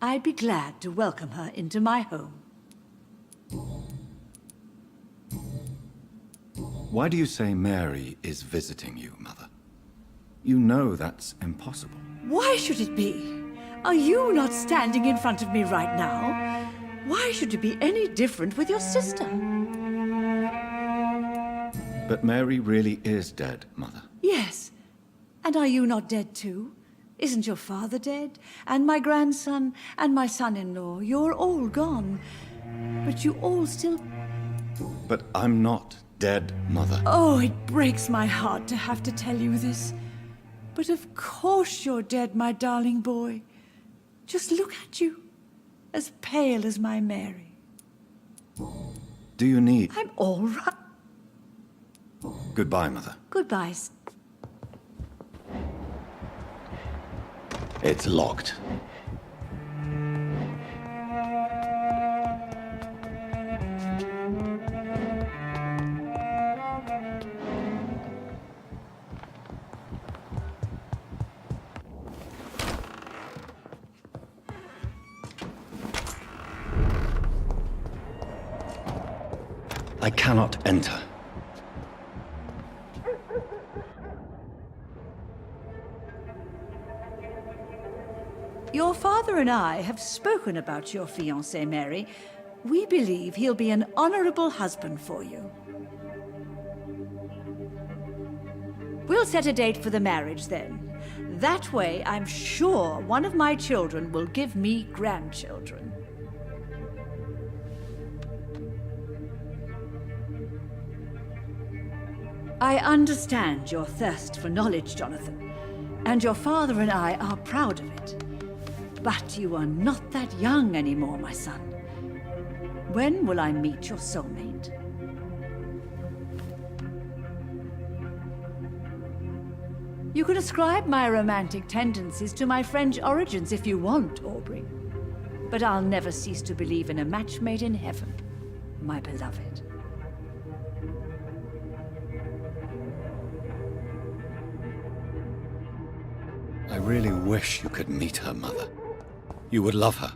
I'd be glad to welcome her into my home. Why do you say Mary is visiting you, Mother? You know that's impossible. Why should it be? Are you not standing in front of me right now? Why should it be any different with your sister? But Mary really is dead, Mother. Yes. And are you not dead too? Isn't your father dead? And my grandson, and my son-in-law, you're all gone. But you all still... But I'm not dead, Mother. Oh, it breaks my heart to have to tell you this. But of course you're dead, my darling boy. Just look at you, as pale as my Mary. Do you need... I'm all right. Goodbye, Mother. Goodbye. It's locked. I cannot enter. Your father and I have spoken about your fiancé, Mary. We believe he'll be an honorable husband for you. We'll set a date for the marriage then. That way, I'm sure one of my children will give me grandchildren. I understand your thirst for knowledge, Jonathan, and your father and I are proud of it. But you are not that young anymore, my son. When will I meet your soulmate? You can ascribe my romantic tendencies to my French origins if you want, Aubrey. But I'll never cease to believe in a match made in heaven, my beloved. really wish you could meet her, Mother. You would love her.